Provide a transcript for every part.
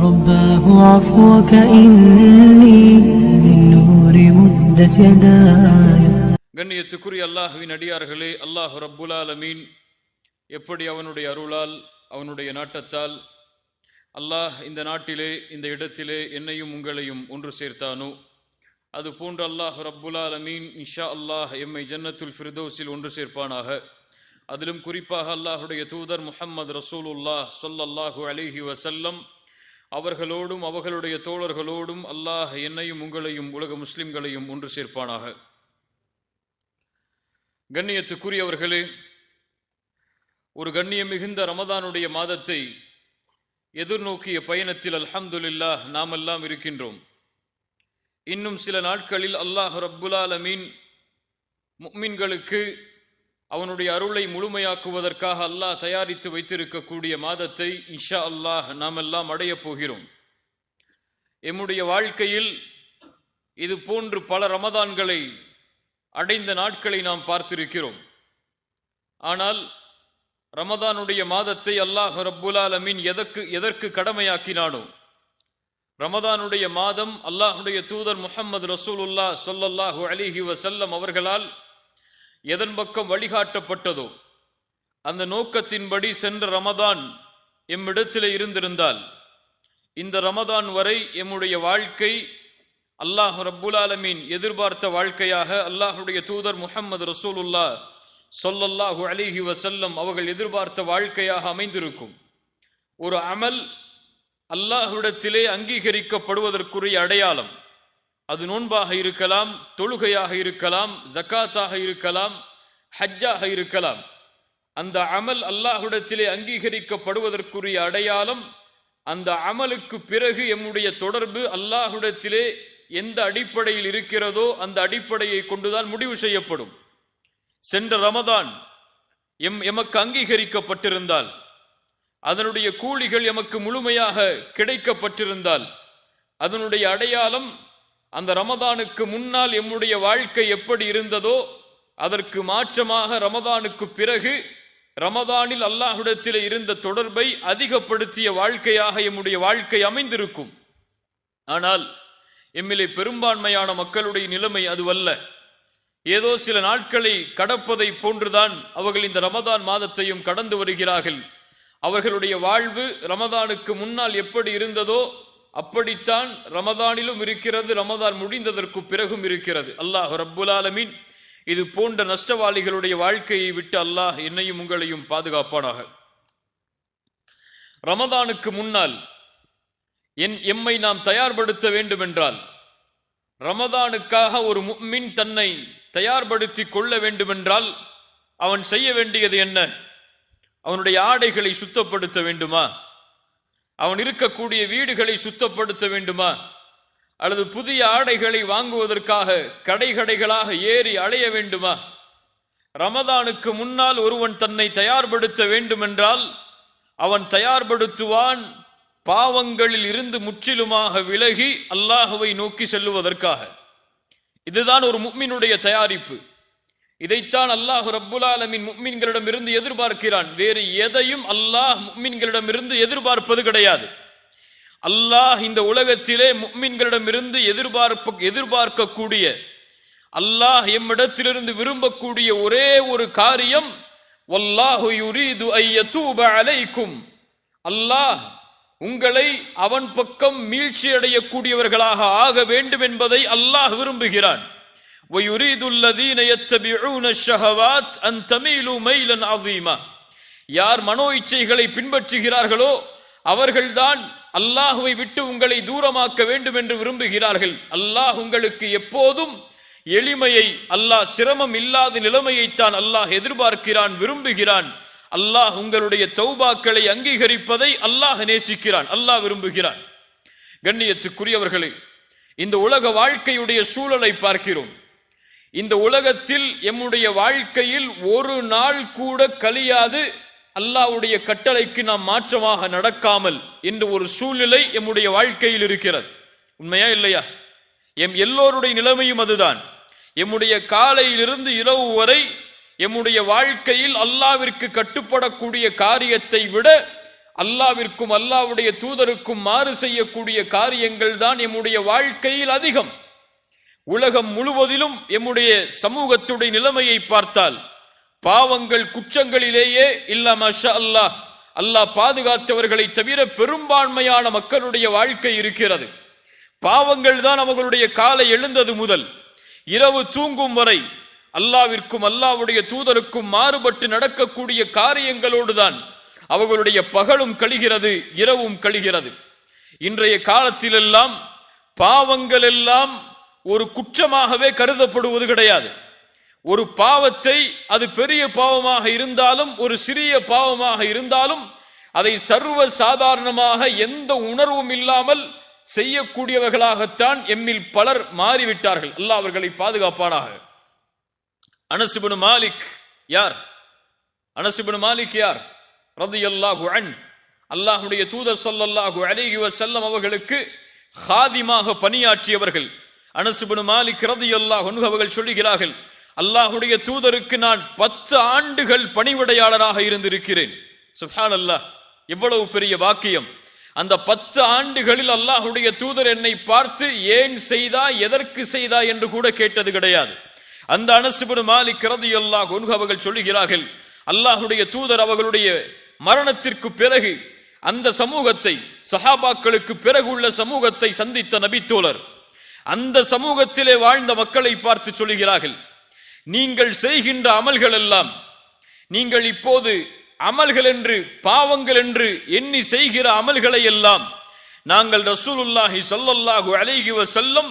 رباه عفوك إني من نور مدت يداي. கண்ணியத்துக்குரிய அல்லாஹ்வின் அடியார்களே, அல்லாஹ் ரப்புல் ஆலமீன் எப்படி அவனுடைய அருளால் அவனுடைய நாட்டத்தால் அல்லாஹ் இந்த நாட்டிலே இந்த இடத்திலே என்னையும் உங்களையும் ஒன்று சேர்த்தானோ, அது போன்று அல்லாஹ் ரப்புல் ஆலமீன் இன்ஷா அல்லாஹ் எம்மை ஜன்னத்துல் ஃபிர்தௌஸில் ஒன்று சேர்ப்பானாக. அதிலும் குறிப்பாக அல்லாஹுடைய தூதர் முஹம்மது ரசூலுல்லாஹ் ஸல்லல்லாஹு அலைஹி வஸல்லம் அவர்களோடும் அவர்களுடைய தோழர்களோடும் அல்லாஹ் என்னையும் உங்களையும் உலக முஸ்லிம்களையும் ஒன்று சேர்ப்பானாக. கண்ணியத்துக்குரியவர்களே, ஒரு கண்ணியம் மிகுந்த ரமதானுடைய மாதத்தை எதிர்நோக்கிய பயணத்தில் அல்ஹம்துலில்லாஹ் நாமெல்லாம் இருக்கின்றோம். இன்னும் சில நாட்களில் அல்லாஹ் ரப்புல் ஆலமீன் முஃமின்களுக்கு அவனுடைய அருளை முழுமையாக்குவதற்காக அல்லாஹ் தயாரித்து வைத்திருக்கக்கூடிய மாதத்தை இன்ஷா அல்லாஹ் நாமெல்லாம் அடையப் போகிறோம். எம்முடைய வாழ்க்கையில் இது போன்று பல ரமதான்களை அடைந்த நாட்களை நாம் பார்த்திருக்கிறோம். ஆனால் ரமதானுடைய மாதத்தை அல்லாஹ் ரப்புல் ஆலமீன் எதற்கு கடமையாக்கினானோ, ரமதானுடைய மாதம் அல்லாஹுடைய தூதர் முஹம்மது ரசூலுல்லாஹ் ஸல்லல்லாஹு அலைஹி வஸல்லம் அவர்களால் எதன் பக்கம் வழிகாட்டப்பட்டதோ அந்த நோக்கத்தின்படி சென்ற ரமதான் எம்மிடத்திலே இருந்திருந்தால், இந்த ரமதான் வரை எம்முடைய வாழ்க்கை அல்லாஹ் ரப்புல் ஆலமீன் எதிர்பார்த்த வாழ்க்கையாக, அல்லாஹுடைய தூதர் முஹம்மது ரசூலுல்லாஹ் ஸல்லல்லாஹு அலைஹி வஸல்லம் அவர்கள் எதிர்பார்த்த வாழ்க்கையாக அமைந்திருக்கும். ஒரு அமல் அல்லாஹ்விடத்திலே அங்கீகரிக்கப்படுவதற்குரிய அடையாளம். அது நோன்பாக இருக்கலாம், தொழுகையாக இருக்கலாம், ஜக்காத்தாக இருக்கலாம், ஹஜ்ஜாக இருக்கலாம். அந்த அமல் அல்லாஹ்விடத்திலே அங்கீகரிக்கப்படுவதற்குரிய அடையாளம், அந்த அமலுக்கு பிறகு எம்முடைய தொடர்பு அல்லாஹ்விடத்திலே எந்த அடிப்படையில் இருக்கிறதோ அந்த அடிப்படையை கொண்டுதான் முடிவு செய்யப்படும். சென்ற ரமதான் எமக்கு அங்கீகரிக்கப்பட்டிருந்தால், அதனுடைய கூலிகள் எமக்கு முழுமையாக கிடைக்கப்பட்டிருந்தால், அதனுடைய அடையாளம் அந்த ரமதானுக்கு முன்னால் எம்முடைய வாழ்க்கை எப்படி இருந்ததோ அதற்கு மாற்றமாக ரமதானுக்கு பிறகு ரமதானில் அல்லாஹ்விடத்திலே இருந்த தொடர்பை அதிகப்படுத்திய வாழ்க்கையாக எம்முடைய வாழ்க்கை அமைந்திருக்கும். ஆனால் எம்மிலே பெரும்பான்மையான மக்களுடைய நிலைமை அதுவல்ல. ஏதோ சில நாட்களை கடப்பதை போன்றுதான் அவர்கள் இந்த ரமதான் மாதத்தையும் கடந்து வருகிறார்கள். அவர்களுடைய வாழ்வு ரமதானுக்கு முன்னால் எப்படி இருந்ததோ அப்படித்தான் ரமதானிலும் இருக்கிறது, ரமதான் முடிந்ததற்கு பிறகும் இருக்கிறது. அல்லாஹ் ரப்புல் ஆலமீன் இது போன்ற நஷ்டவாளிகளுடைய வாழ்க்கையை விட்டு அல்லாஹ் என்னையும் உங்களையும் பாதுகாப்பானாக. ரமதானுக்கு முன்னால் எம்மை நாம் தயார்படுத்த வேண்டும் என்றால், ரமதானுக்காக ஒரு முஃமின் தன்னை தயார்படுத்தி கொள்ள வேண்டுமென்றால் அவன் செய்ய வேண்டியது என்ன? அவனுடைய ஆடைகளை சுத்தப்படுத்த வேண்டுமா? அவன் இருக்கக்கூடிய வீடுகளை சுத்தப்படுத்த வேண்டுமா? அல்லது புதிய ஆடைகளை வாங்குவதற்காக கடைகளாக ஏறி அலைய வேண்டுமா? ரமதானுக்கு முன்னால் ஒருவன் தன்னை தயார்படுத்த வேண்டுமென்றால் அவன் தயார்படுத்துவான் பாவங்களில் இருந்து முற்றிலுமாக விலகி அல்லாஹுவை நோக்கி செல்லுவதற்காக. இதுதான் ஒரு முஃமினுடைய தயாரிப்பு. இதைத்தான் அல்லாஹ் ரப்புல் ஆலமீன் முஃமின்களிடம் இருந்து எதிர்பார்க்கிறான். வேறு எதையும் அல்லாஹ் முஃமின்களிடம் இருந்து எதிர்பார்ப்பது கிடையாது. அல்லாஹ் இந்த உலகத்திலே முஃமின்களிடம் இருந்து எதிர்பார்க்கக்கூடிய, அல்லாஹ் எம்மிடத்திலிருந்து விரும்பக்கூடிய ஒரே ஒரு காரியம், வல்லாஹு யுரீது அய்யதூப அலைக்கும், அல்லாஹ் உங்களை அவன் பக்கம் மீழ்ச்சி அடையக்கூடியவர்களாக ஆக வேண்டும் என்பதை அல்லாஹ் விரும்புகிறான். யார் மனோ இச்சைகளை பின்பற்றுகிறார்களோ அவர்கள்தான் அல்லாஹுவை விட்டு உங்களை தூரமாக்க வேண்டும் என்று விரும்புகிறார்கள். அல்லாஹ் உங்களுக்கு எப்போதும் எளிமையை, அல்லாஹ் சிரமம் இல்லாத நிலைமையைத்தான் அல்லாஹ் எதிர்பார்க்கிறான், விரும்புகிறான். அல்லாஹ் உங்களுடைய தௌபாக்களை அங்கீகரிப்பதை அல்லாஹ் நேசிக்கிறான், அல்லாஹ் விரும்புகிறான். கண்ணியத்துக்குரியவர்களே, இந்த உலக வாழ்க்கையுடைய சூழலை பார்க்கிறோம். இந்த உலகத்தில் எம்முடைய வாழ்க்கையில் ஒரு நாள் கூட கழியாது அல்லாஹ்வுடைய கட்டளைக்கு நாம் மாற்றமாக நடக்காமல் என்ற ஒரு சூழ்நிலை எம்முடைய வாழ்க்கையில் இருக்கிறது. உண்மையா இல்லையா? எல்லோருடைய நிலைமையும் அதுதான். எம்முடைய காலையிலிருந்து இரவு வரை எம்முடைய வாழ்க்கையில் அல்லாஹ்விற்கு கட்டுப்படக்கூடிய காரியத்தை விட அல்லாவிற்கும் அல்லாஹ்வுடைய தூதருக்கும் மாறு செய்யக்கூடிய காரியங்கள் தான் எம்முடைய வாழ்க்கையில் அதிகம். உலகம் முழுவதிலும் எம்முடைய சமூகத்துடைய நிலைமையை பார்த்தால் பாவங்கள் குற்றங்களிலேயே இல்ல மாஷா அல்லாஹ், அல்லாஹ் பாதுகாத்தவர்களை தவிர பெரும்பான்மையான மக்களுடைய வாழ்க்கை இருக்கிறது. பாவங்கள் தான் அவர்களுடைய காலை எழுந்தது முதல் இரவு தூங்கும் வரை அல்லாவிற்கும் அல்லாஹ்வுடைய தூதருக்கும் மாறுபட்டு நடக்கக்கூடிய காரியங்களோடுதான் அவர்களுடைய பகலும் கழிகிறது, இரவும் கழிகிறது. இன்றைய காலத்திலெல்லாம் பாவங்கள் எல்லாம் ஒரு குற்றமாகவே கருதப்படுவது கிடையாது. ஒரு பாவத்தை, அது பெரிய பாவமாக இருந்தாலும் ஒரு சிறிய பாவமாக இருந்தாலும் அதை சர்வ சாதாரணமாக எந்த உணர்வும் இல்லாமல் செய்யக்கூடியவர்களாகத்தான் எம்மில் பலர் மாறிவிட்டார்கள். அல்லாஹ் அவர்களை பாதுகாப்பானாக. அனஸ் இப்னு மாலிக் யார்? அனஸ் இப்னு மாலிக் யார்? ரலியல்லாஹு அன்ஹு. அல்லாஹ்வுடைய தூதர் ஸல்லல்லாஹு அலைஹி வஸல்லம் அவர்களுக்கு காதிமாக பணியாற்றியவர்கள். அனஸ் இப்னு மாலிக் ரலியல்லாஹு அன்ஹு அவர்கள் சொல்லுகிறார்கள், அல்லாஹ்வுடைய தூதருக்கு நான் 10 ஆண்டுகள் பணிவிடையாளராக இருந்திருக்கிறேன். சுப்ஹானல்லாஹ், எவ்வளவு பெரிய பாக்கியம்! அந்த 10 ஆண்டுகளில் அல்லாஹ்வுடைய தூதர் என்னை பார்த்து ஏன் செய்தா, எதற்கு செய்தா என்று கூட கேட்டது கிடையாது. அந்த அனஸ் இப்னு மாலிக் ரலியல்லாஹு அன்ஹு அவர்கள் சொல்லுகிறார்கள், அல்லாஹ்வுடைய தூதர் அவர்களுடைய மரணத்திற்கு பிறகு அந்த சமூகத்தை, சஹாபாக்களுக்கு பிறகு உள்ள சமூகத்தை சந்தித்த நபித்தோழர் அந்த சமூகத்திலே வாழ்ந்த மக்களை பார்த்து சொல்லுகிறார்கள், நீங்கள் செய்கின்ற அமல்கள் எல்லாம், நீங்கள் இப்போது அமல்கள் என்று பாவங்கள் என்று எண்ணி செய்கிற அமல்களை எல்லாம் நாங்கள் ரசூலுல்லாஹி ஸல்லல்லாஹு அலைஹி வஸல்லம்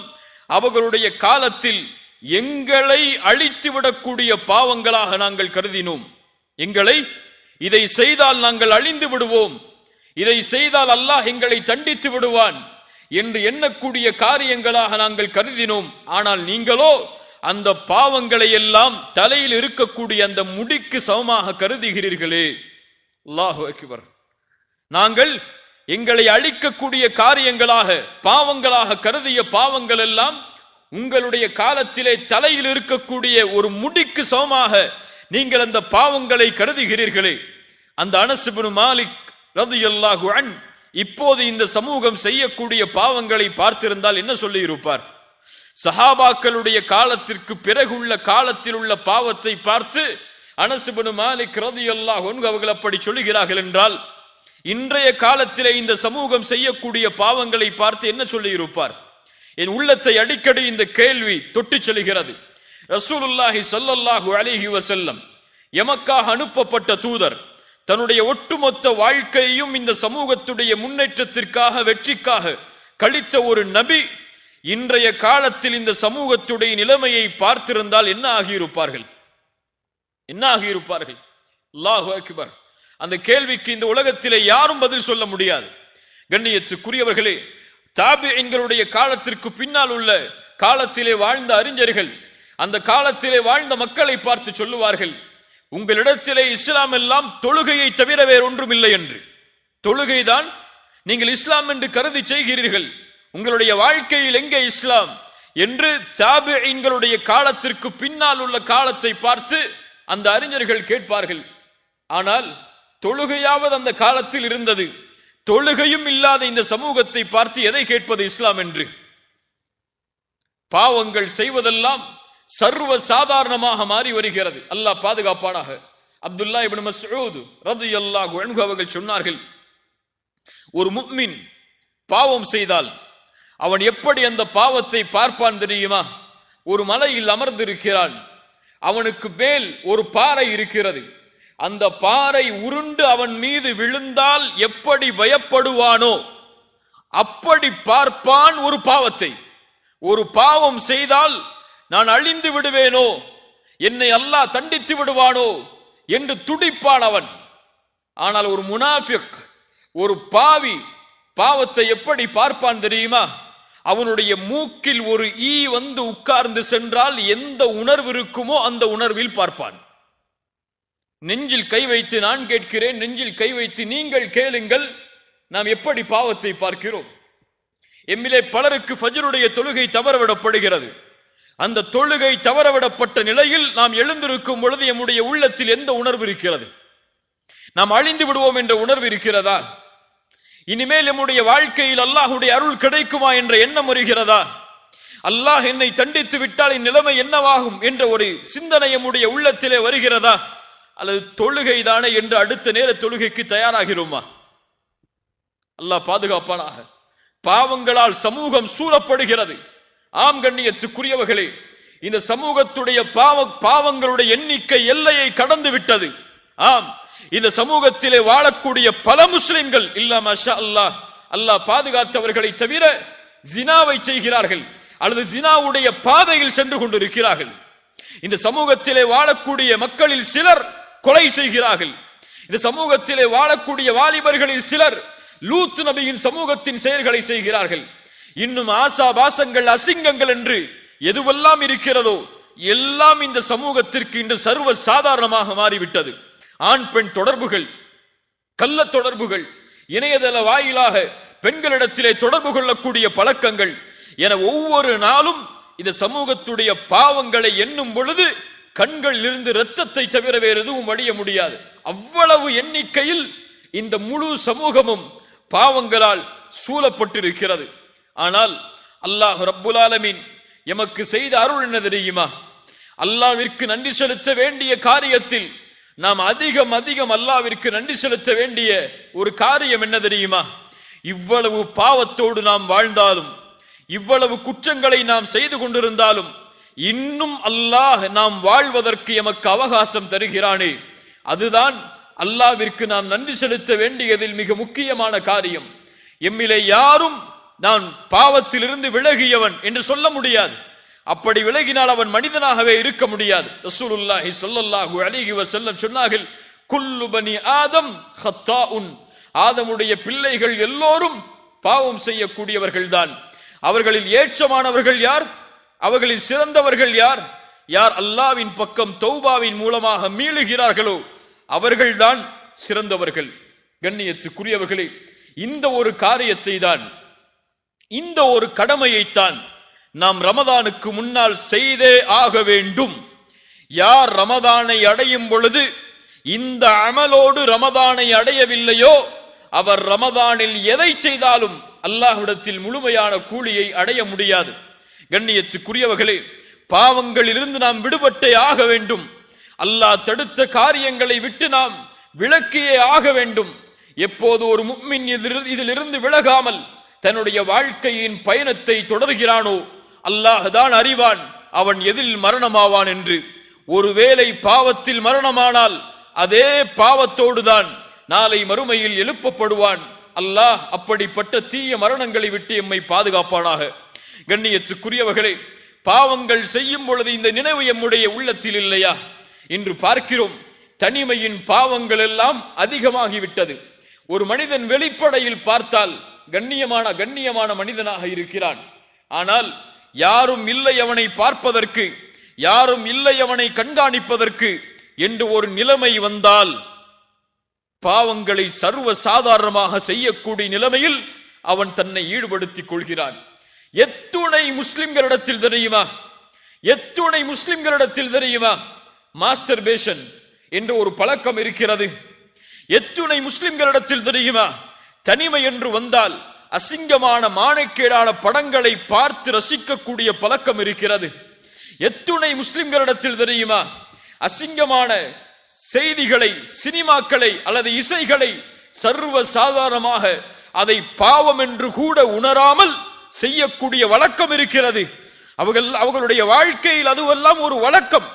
அவர்களுடைய காலத்தில் எங்களை அழித்து விடக்கூடிய பாவங்களாக நாங்கள் கருதினோம். எங்களை, இதை செய்தால் நாங்கள் அழிந்து விடுவோம், இதை செய்தால் அல்லாஹ் எங்களை தண்டித்து விடுவான் என்று எண்ணக்கூடிய காரியங்களாக நாங்கள் கருதினோம். ஆனால் நீங்களோ அந்த பாவங்களை எல்லாம் தலையில் இருக்கக்கூடிய அந்த முடிக்கு சமமாக கருதுகிறீர்களே. அல்லாஹு அக்பர். நாங்கள் எங்களை அழிக்கக்கூடிய காரியங்களாக, பாவங்களாக கருதிய பாவங்கள் எல்லாம் உங்களுடைய காலத்திலே தலையில் இருக்கக்கூடிய ஒரு முடிக்கு சமமாக நீங்கள் அந்த பாவங்களை கருதுகிறீர்களே. அந்த அனஸ் இப்னு மாலிக் ரலியல்லாஹு அன்ஹு இப்போது இந்த சமூகம் செய்யக்கூடிய பாவங்களை பார்த்திருந்தால் என்ன சொல்லி இருப்பார்? சஹாபாக்களுடைய காலத்திற்கு பிறகுள்ள காலத்தில் உள்ள பாவத்தை பார்த்து அனஸ் இப்னு மாலிக் ரலியல்லாஹு அன்ஹு அவர்கள் அப்படி சொல்லுகிறார்கள் என்றால், இன்றைய காலத்திலே இந்த சமூகம் செய்யக்கூடிய பாவங்களை பார்த்து என்ன சொல்லி இருப்பார்? என் உள்ளத்தை அடிக்கடி இந்த கேள்வி தொட்டு செல்கிறது. ரசூலுல்லாஹி ஸல்லல்லாஹு அலைஹி வஸல்லம் எமக்காக அனுப்பப்பட்ட தூதர் தன்னுடைய ஒட்டுமொத்த வாழ்க்கையையும் இந்த சமூகத்துடைய முன்னேற்றத்திற்காக, வெற்றிக்காக கழித்த ஒரு நபி இன்றைய காலத்தில் இந்த சமூகத்துடைய நிலைமையை பார்த்திருந்தால் என்ன ஆகியிருப்பார்கள்? என்ன ஆகியிருப்பார்கள்? அல்லாஹு அக்பர். அந்த கேள்விக்கு இந்த உலகத்திலே யாரும் பதில் சொல்ல முடியாது. கண்ணியத்துக்குரியவர்களே, தாபிஈன்களுடைய காலத்திற்கு பின்னால் உள்ள காலத்திலே வாழ்ந்த அறிஞர்கள் அந்த காலத்திலே வாழ்ந்த மக்களை பார்த்து சொல்லுவார்கள், உங்களிடத்திலே இஸ்லாம் எல்லாம் தொழுகையை தவிர வேறொன்றும் இல்லை என்று. தொழுகைதான் நீங்கள் இஸ்லாம் என்று கருதி செய்கிறீர்கள், உங்களுடைய வாழ்க்கையில் எங்கே இஸ்லாம் என்று தாபிஈன்களுடைய காலத்திற்கு பின்னால் உள்ள காலத்தை பார்த்து அந்த அறிஞர்கள் கேட்பார்கள். ஆனால் தொழுகையாவது அந்த காலத்தில் இருந்தது, தொழுகையும் இல்லாத இந்த சமூகத்தை பார்த்து எதை கேட்பது இஸ்லாம் என்று? பாவங்கள் செய்வதெல்லாம் சர்வ சாதாரணமாக மாறி வருகிறது. அல்லாஹ் பாதுகாப்பானாக. அப்துல்லா இப்னு மஸ்ஊத் ரலியல்லாஹு அன்ஹு அவர்கள் சொன்னார்கள், ஒரு முஃமின் பாவம் செய்தால் அவன் எப்படி அந்த பாவத்தை பார்ப்பான் தெரியுமா? ஒரு மலையில் அமர்ந்திருக்கிறான், அவனுக்கு மேல் ஒரு பாறை இருக்கிறது, அந்த பாறை உருண்டு அவன் மீது விழுந்தால் எப்படி பயப்படுவானோ அப்படி பார்ப்பான் ஒரு பாவத்தை. ஒரு பாவம் செய்தால் நான் அழிந்து விடுவேனோ, என்னை அல்லாஹ் தண்டித்து விடுவானோ என்று துடிப்பான் அவன். ஆனால் ஒரு முனாஃபிக், ஒரு பாவி பாவத்தை எப்படி பார்ப்பான் தெரியுமா? அவனுடைய மூக்கில் ஒரு ஈ வந்து உட்கார்ந்து சென்றால் எந்த உணர்வு இருக்குமோ அந்த உணர்வில் பார்ப்பான். நெஞ்சில் கை வைத்து நான் கேட்கிறேன், நெஞ்சில் கை வைத்து நீங்கள் கேளுங்கள், நாம் எப்படி பாவத்தை பார்க்கிறோம்? எம்மிலே பலருக்கு ஃபஜ்ருடைய தொழுகை தவறவிடப்படுகிறது. அந்த தொழுகை தவறவிடப்பட்ட நிலையில் நாம் எழுந்திருக்கும் பொழுது நம்முடைய உள்ளத்தில் எந்த உணர்வு இருக்கிறது? நாம் அழிந்து விடுவோம் என்ற உணர்வு இருக்கிறதா? இனிமேல் நம்முடைய வாழ்க்கையில் அல்லாஹ்வுடைய அருள் கிடைக்குமா என்ற எண்ணம் வருகிறதா? அல்லாஹ் என்னை தண்டித்து விட்டால் என் நிலைமை என்னவாகும் என்ற ஒரு சிந்தனை நம்முடைய உள்ளத்திலே வருகிறதா? அல்லது தொழுகை தானே என்று அடுத்த நேர தொழுகைக்கு தயாராகிறோமா? அல்லாஹ் பாதுகாப்பானாக. பாவங்களால் சமூகம் சூழப்படுகிறது. ஆம் கண்ணியத்துக்குரியவர்களே, இந்த சமூகத்துடைய பாவங்களுடைய எண்ணிக்கை எல்லையை கடந்து விட்டது. ஆம், இந்த சமூகத்திலே வாழக்கூடிய பல முஸ்லிம்கள் இல்லா மாஷா அல்லாஹ், அல்லாஹ் பாதுகாத்தவர்களை தவிர ஜினாவை செய்கிறார்கள் அல்லது ஜினாவுடைய பாதையில் சென்று கொண்டிருக்கிறார்கள். இந்த சமூகத்திலே வாழக்கூடிய மக்களில் சிலர் கொலை செய்கிறார்கள். இந்த சமூகத்திலே வாழக்கூடிய வாலிபர்களில் சிலர் லூத் நபியின் சமூகத்தின் செயல்களை செய்கிறார்கள். இன்னும் ஆசாபாசங்கள், அசிங்கங்கள் என்று எதுவெல்லாம் இருக்கிறதோ எல்லாம் இந்த சமூகத்திற்கு இன்று சர்வ சாதாரணமாக மாறிவிட்டது. ஆண் பெண் தொடர்புகள், கள்ள தொடர்புகள், இணையதள வாயிலாக பெண்களிடத்திலே தொடர்பு கொள்ளக்கூடிய பழக்கங்கள் என ஒவ்வொரு நாளும் இந்த சமூகத்துடைய பாவங்களை எண்ணும் பொழுது கண்களில் இருந்து இரத்தத்தை தவிர வேறு எதுவும் வடிய முடியாது. அவ்வளவு எண்ணிக்கையில் இந்த முழு சமூகமும் பாவங்களால் சூழப்பட்டிருக்கிறது. ஆனால் அல்லாஹ் ரப்புல் ஆலமீன் எமக்கு செய்த அருள் என்ன தெரியுமா? அல்லாஹ்விற்கு நன்றி செலுத்த வேண்டிய காரியத்தில் நாம் அதிகம் அல்லாஹ்விற்கு நன்றி செலுத்த வேண்டிய ஒரு காரியம் என்ன தெரியுமா? இவ்வளவு பாவத்தோடு நாம் வாழ்ந்தாலும், இவ்வளவு குற்றங்களை நாம் செய்து கொண்டிருந்தாலும் இன்னும் அல்லாஹ் நாம் வாழ்வதற்கு எமக்கு அவகாசம் தருகிறானே, அதுதான் அல்லாஹ்விற்கு நாம் நன்றி செலுத்த வேண்டியதில் மிக முக்கியமான காரியம். எம்மிலே யாரும் நான் பாவத்திலிருந்து விலகியவன் என்று சொல்ல முடியாது. அப்படி விலகினால் அவன் மனிதனாகவே இருக்க முடியாது. ரசூலுல்லாஹி ஸல்லல்லாஹு அலைஹி வஸல்லம் சொன்னார்கள், குல்லு பனி ஆதம் ஹத்தாஉன், ஆதமுடைய பிள்ளைகள் எல்லோரும் பாவம் செய்யக்கூடியவர்கள் தான். அவர்களில் ஏற்றமானவர்கள் யார்? அவர்களில் சிறந்தவர்கள் யார்? யார் அல்லாஹ்வின் பக்கம் தௌபாவின் மூலமாக மீளுகிறார்களோ அவர்கள்தான் சிறந்தவர்கள். கண்ணியத்துக்குரியவர்களே, இந்த ஒரு காரியத்தை தான், இந்த ஒரு கடமையைத்தான் நாம் ரமதானுக்கு முன்னால் செய்தே ஆக வேண்டும். யார் ரமதானை அடையும் பொழுது இந்த அமலோடு ரமதானை அடையவில்லையோ அவர் ரமதானில் எதை செய்தாலும் அல்லாஹ்விடத்தில் முழுமையான கூலியை அடைய முடியாது. கண்ணியத்துக்குரியவர்களே, பாவங்களிலிருந்து நாம் விடுபட்டே ஆக வேண்டும். அல்லாஹ் தடுத்த காரியங்களை விட்டு நாம் விலக்கியே ஆக வேண்டும். எப்போது ஒரு முஃமின் இதிலிருந்து விலகாமல் தன்னுடைய வாழ்க்கையின் பயணத்தை தொடர்கிறானோ அல்லாஹ் தான் அறிவான் அவன் எதில் மரணமாவான் என்று. ஒருவேளை பாவத்தில் மரணமானால் அதே பாவத்தோடுதான் நாளை மறுமையில் எழுப்பப்படுவான். அல்லாஹ் அப்படிப்பட்ட தீய மரணங்களை விட்டு எம்மை பாதுகாப்பானாக. கண்ணியத்துக்குரியவர்களே, பாவங்கள் செய்யும் பொழுது இந்த நினைவு எம்முடைய உள்ளத்தில் இல்லையா? இன்று பார்க்கிறோம், தனிமையின் பாவங்கள் எல்லாம் அதிகமாகிவிட்டது. ஒரு மனிதன் வெளிப்படையில் பார்த்தால் கண்ணியமான மனிதனாக இருக்கிறான். ஆனால் யாரும் இல்லை அவனை பார்ப்பதற்கு, யாரும் இல்லை அவனை கண்காணிப்பதற்கு என்று ஒரு நிலைமை வந்தால் பாவங்களை சர்வ சாதாரணமாக செய்யக்கூடிய நிலைமையில் அவன் தன்னை ஈடுபடுத்திக் கொள்கிறான். எத்துணை முஸ்லிம்களிடத்தில் தெரியுமா, எத்துணை முஸ்லிம்களிடத்தில் தெரியுமா மாஸ்டர்பேஷன் என்ற ஒரு பழக்கம் இருக்கிறது. எத்துணை முஸ்லிம்களிடத்தில் தெரியுமா தனிமை என்று வந்தால் அசிங்கமான மானக்கேடான படங்களை பார்த்து ரசிக்கக்கூடிய பழக்கம் இருக்கிறது. எத்துணை முஸ்லிம்களிடத்தில் தெரியுமா அசிங்கமான செய்திகளை, சினிமாக்களை அல்லது இசைகளை சர்வ சாதாரணமாக அதை பாவம் என்று கூட உணராமல் செய்யக்கூடிய வழக்கம் இருக்கிறது. அவர்களுடைய வாழ்க்கையில் அதுவெல்லாம் ஒரு வழக்கம்,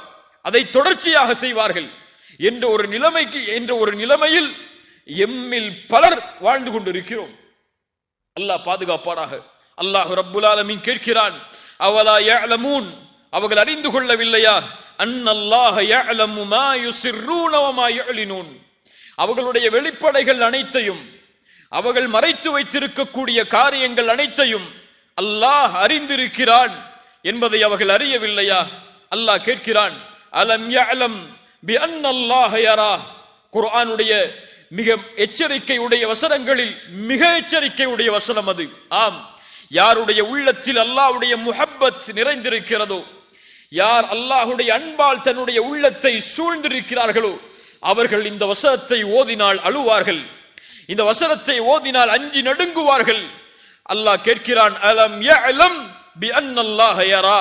அதை தொடர்ச்சியாக செய்வார்கள் என்ற ஒரு நிலைமையில் எம்மில் பலர் வாழ்ந்து கொண்டிருக்கிறோம். அல்லாஹ் பாதுகாப்பானாக. அல்லாஹ் ரப்புல் ஆலமீன் கேட்கிறான், அவலா யஅலமூன், அவர்கள் அறிந்து கொள்ளவில்லையா? அன்னல்லாஹ யஅலமு மா யுஸிர்ரூன வ மா யுஅலினூன், அவர்களுடைய வெளிப்படைகள் அனைத்தையும், அவர்கள் மறைத்து வைத்திருக்கக்கூடிய காரியங்கள் அனைத்தையும் அல்லாஹ் அறிந்திருக்கிறான் என்பதை அவர்கள் அறியவில்லையா? அல்லாஹ் கேட்கிறான், அலம் யஅலம் பி அன்னல்லாஹ யரா. குர்ஆனுடைய மிக எச்சரிக்கையுடைய வசனங்களில் மிக எச்சரிக்கையுடைய வசனம் அது. ஆம், யாருடைய உள்ளத்தில் அல்லாஹ்வுடைய முஹப்பத் நிறைந்திருக்கிறதோ, யார் அல்லாஹ்வுடைய அன்பால் தன்னுடைய உள்ளத்தை சூழ்ந்திருக்கிறார்களோ அவர்கள் இந்த வசனத்தை ஓதினால் அழுவார்கள். இந்த வசனத்தை ஓதினால் அஞ்சி நடுங்குவார்கள். அல்லாஹ் கேட்கிறான், அலம் யஅலம் பிஅன்னல்லாஹ யரா,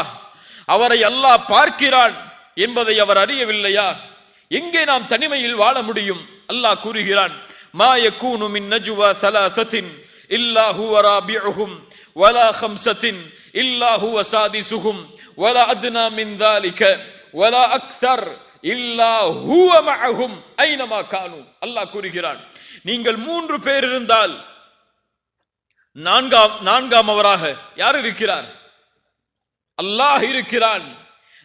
அவரை அல்லாஹ் பார்க்கிறான் என்பதை அவர் அறியவில்லையா? எங்கே நாம் தனிமையில் வாழ முடியும்? அல்லாஹ் கூறுகிறான், மா யகூனு மின் நஜ்வா ஸலாஸத்தின் இல்லா ஹுவ ராபிஉஹும் வலா ஹம்ஸத்தின் இல்லா ஹுவ சாதிசுஹும் வலா அத்னா மின் ذلك வலா அக்ஸர் இல்லா ஹுவ மஅஹும் ஐனமா கானு. அல்லாஹ் கூறுகிறான், நீங்கள் 3 பேர் இருந்தால் நான்காம் அவராக யார் இருக்கிறார்? அல்லாஹ் இருக்கிறான்.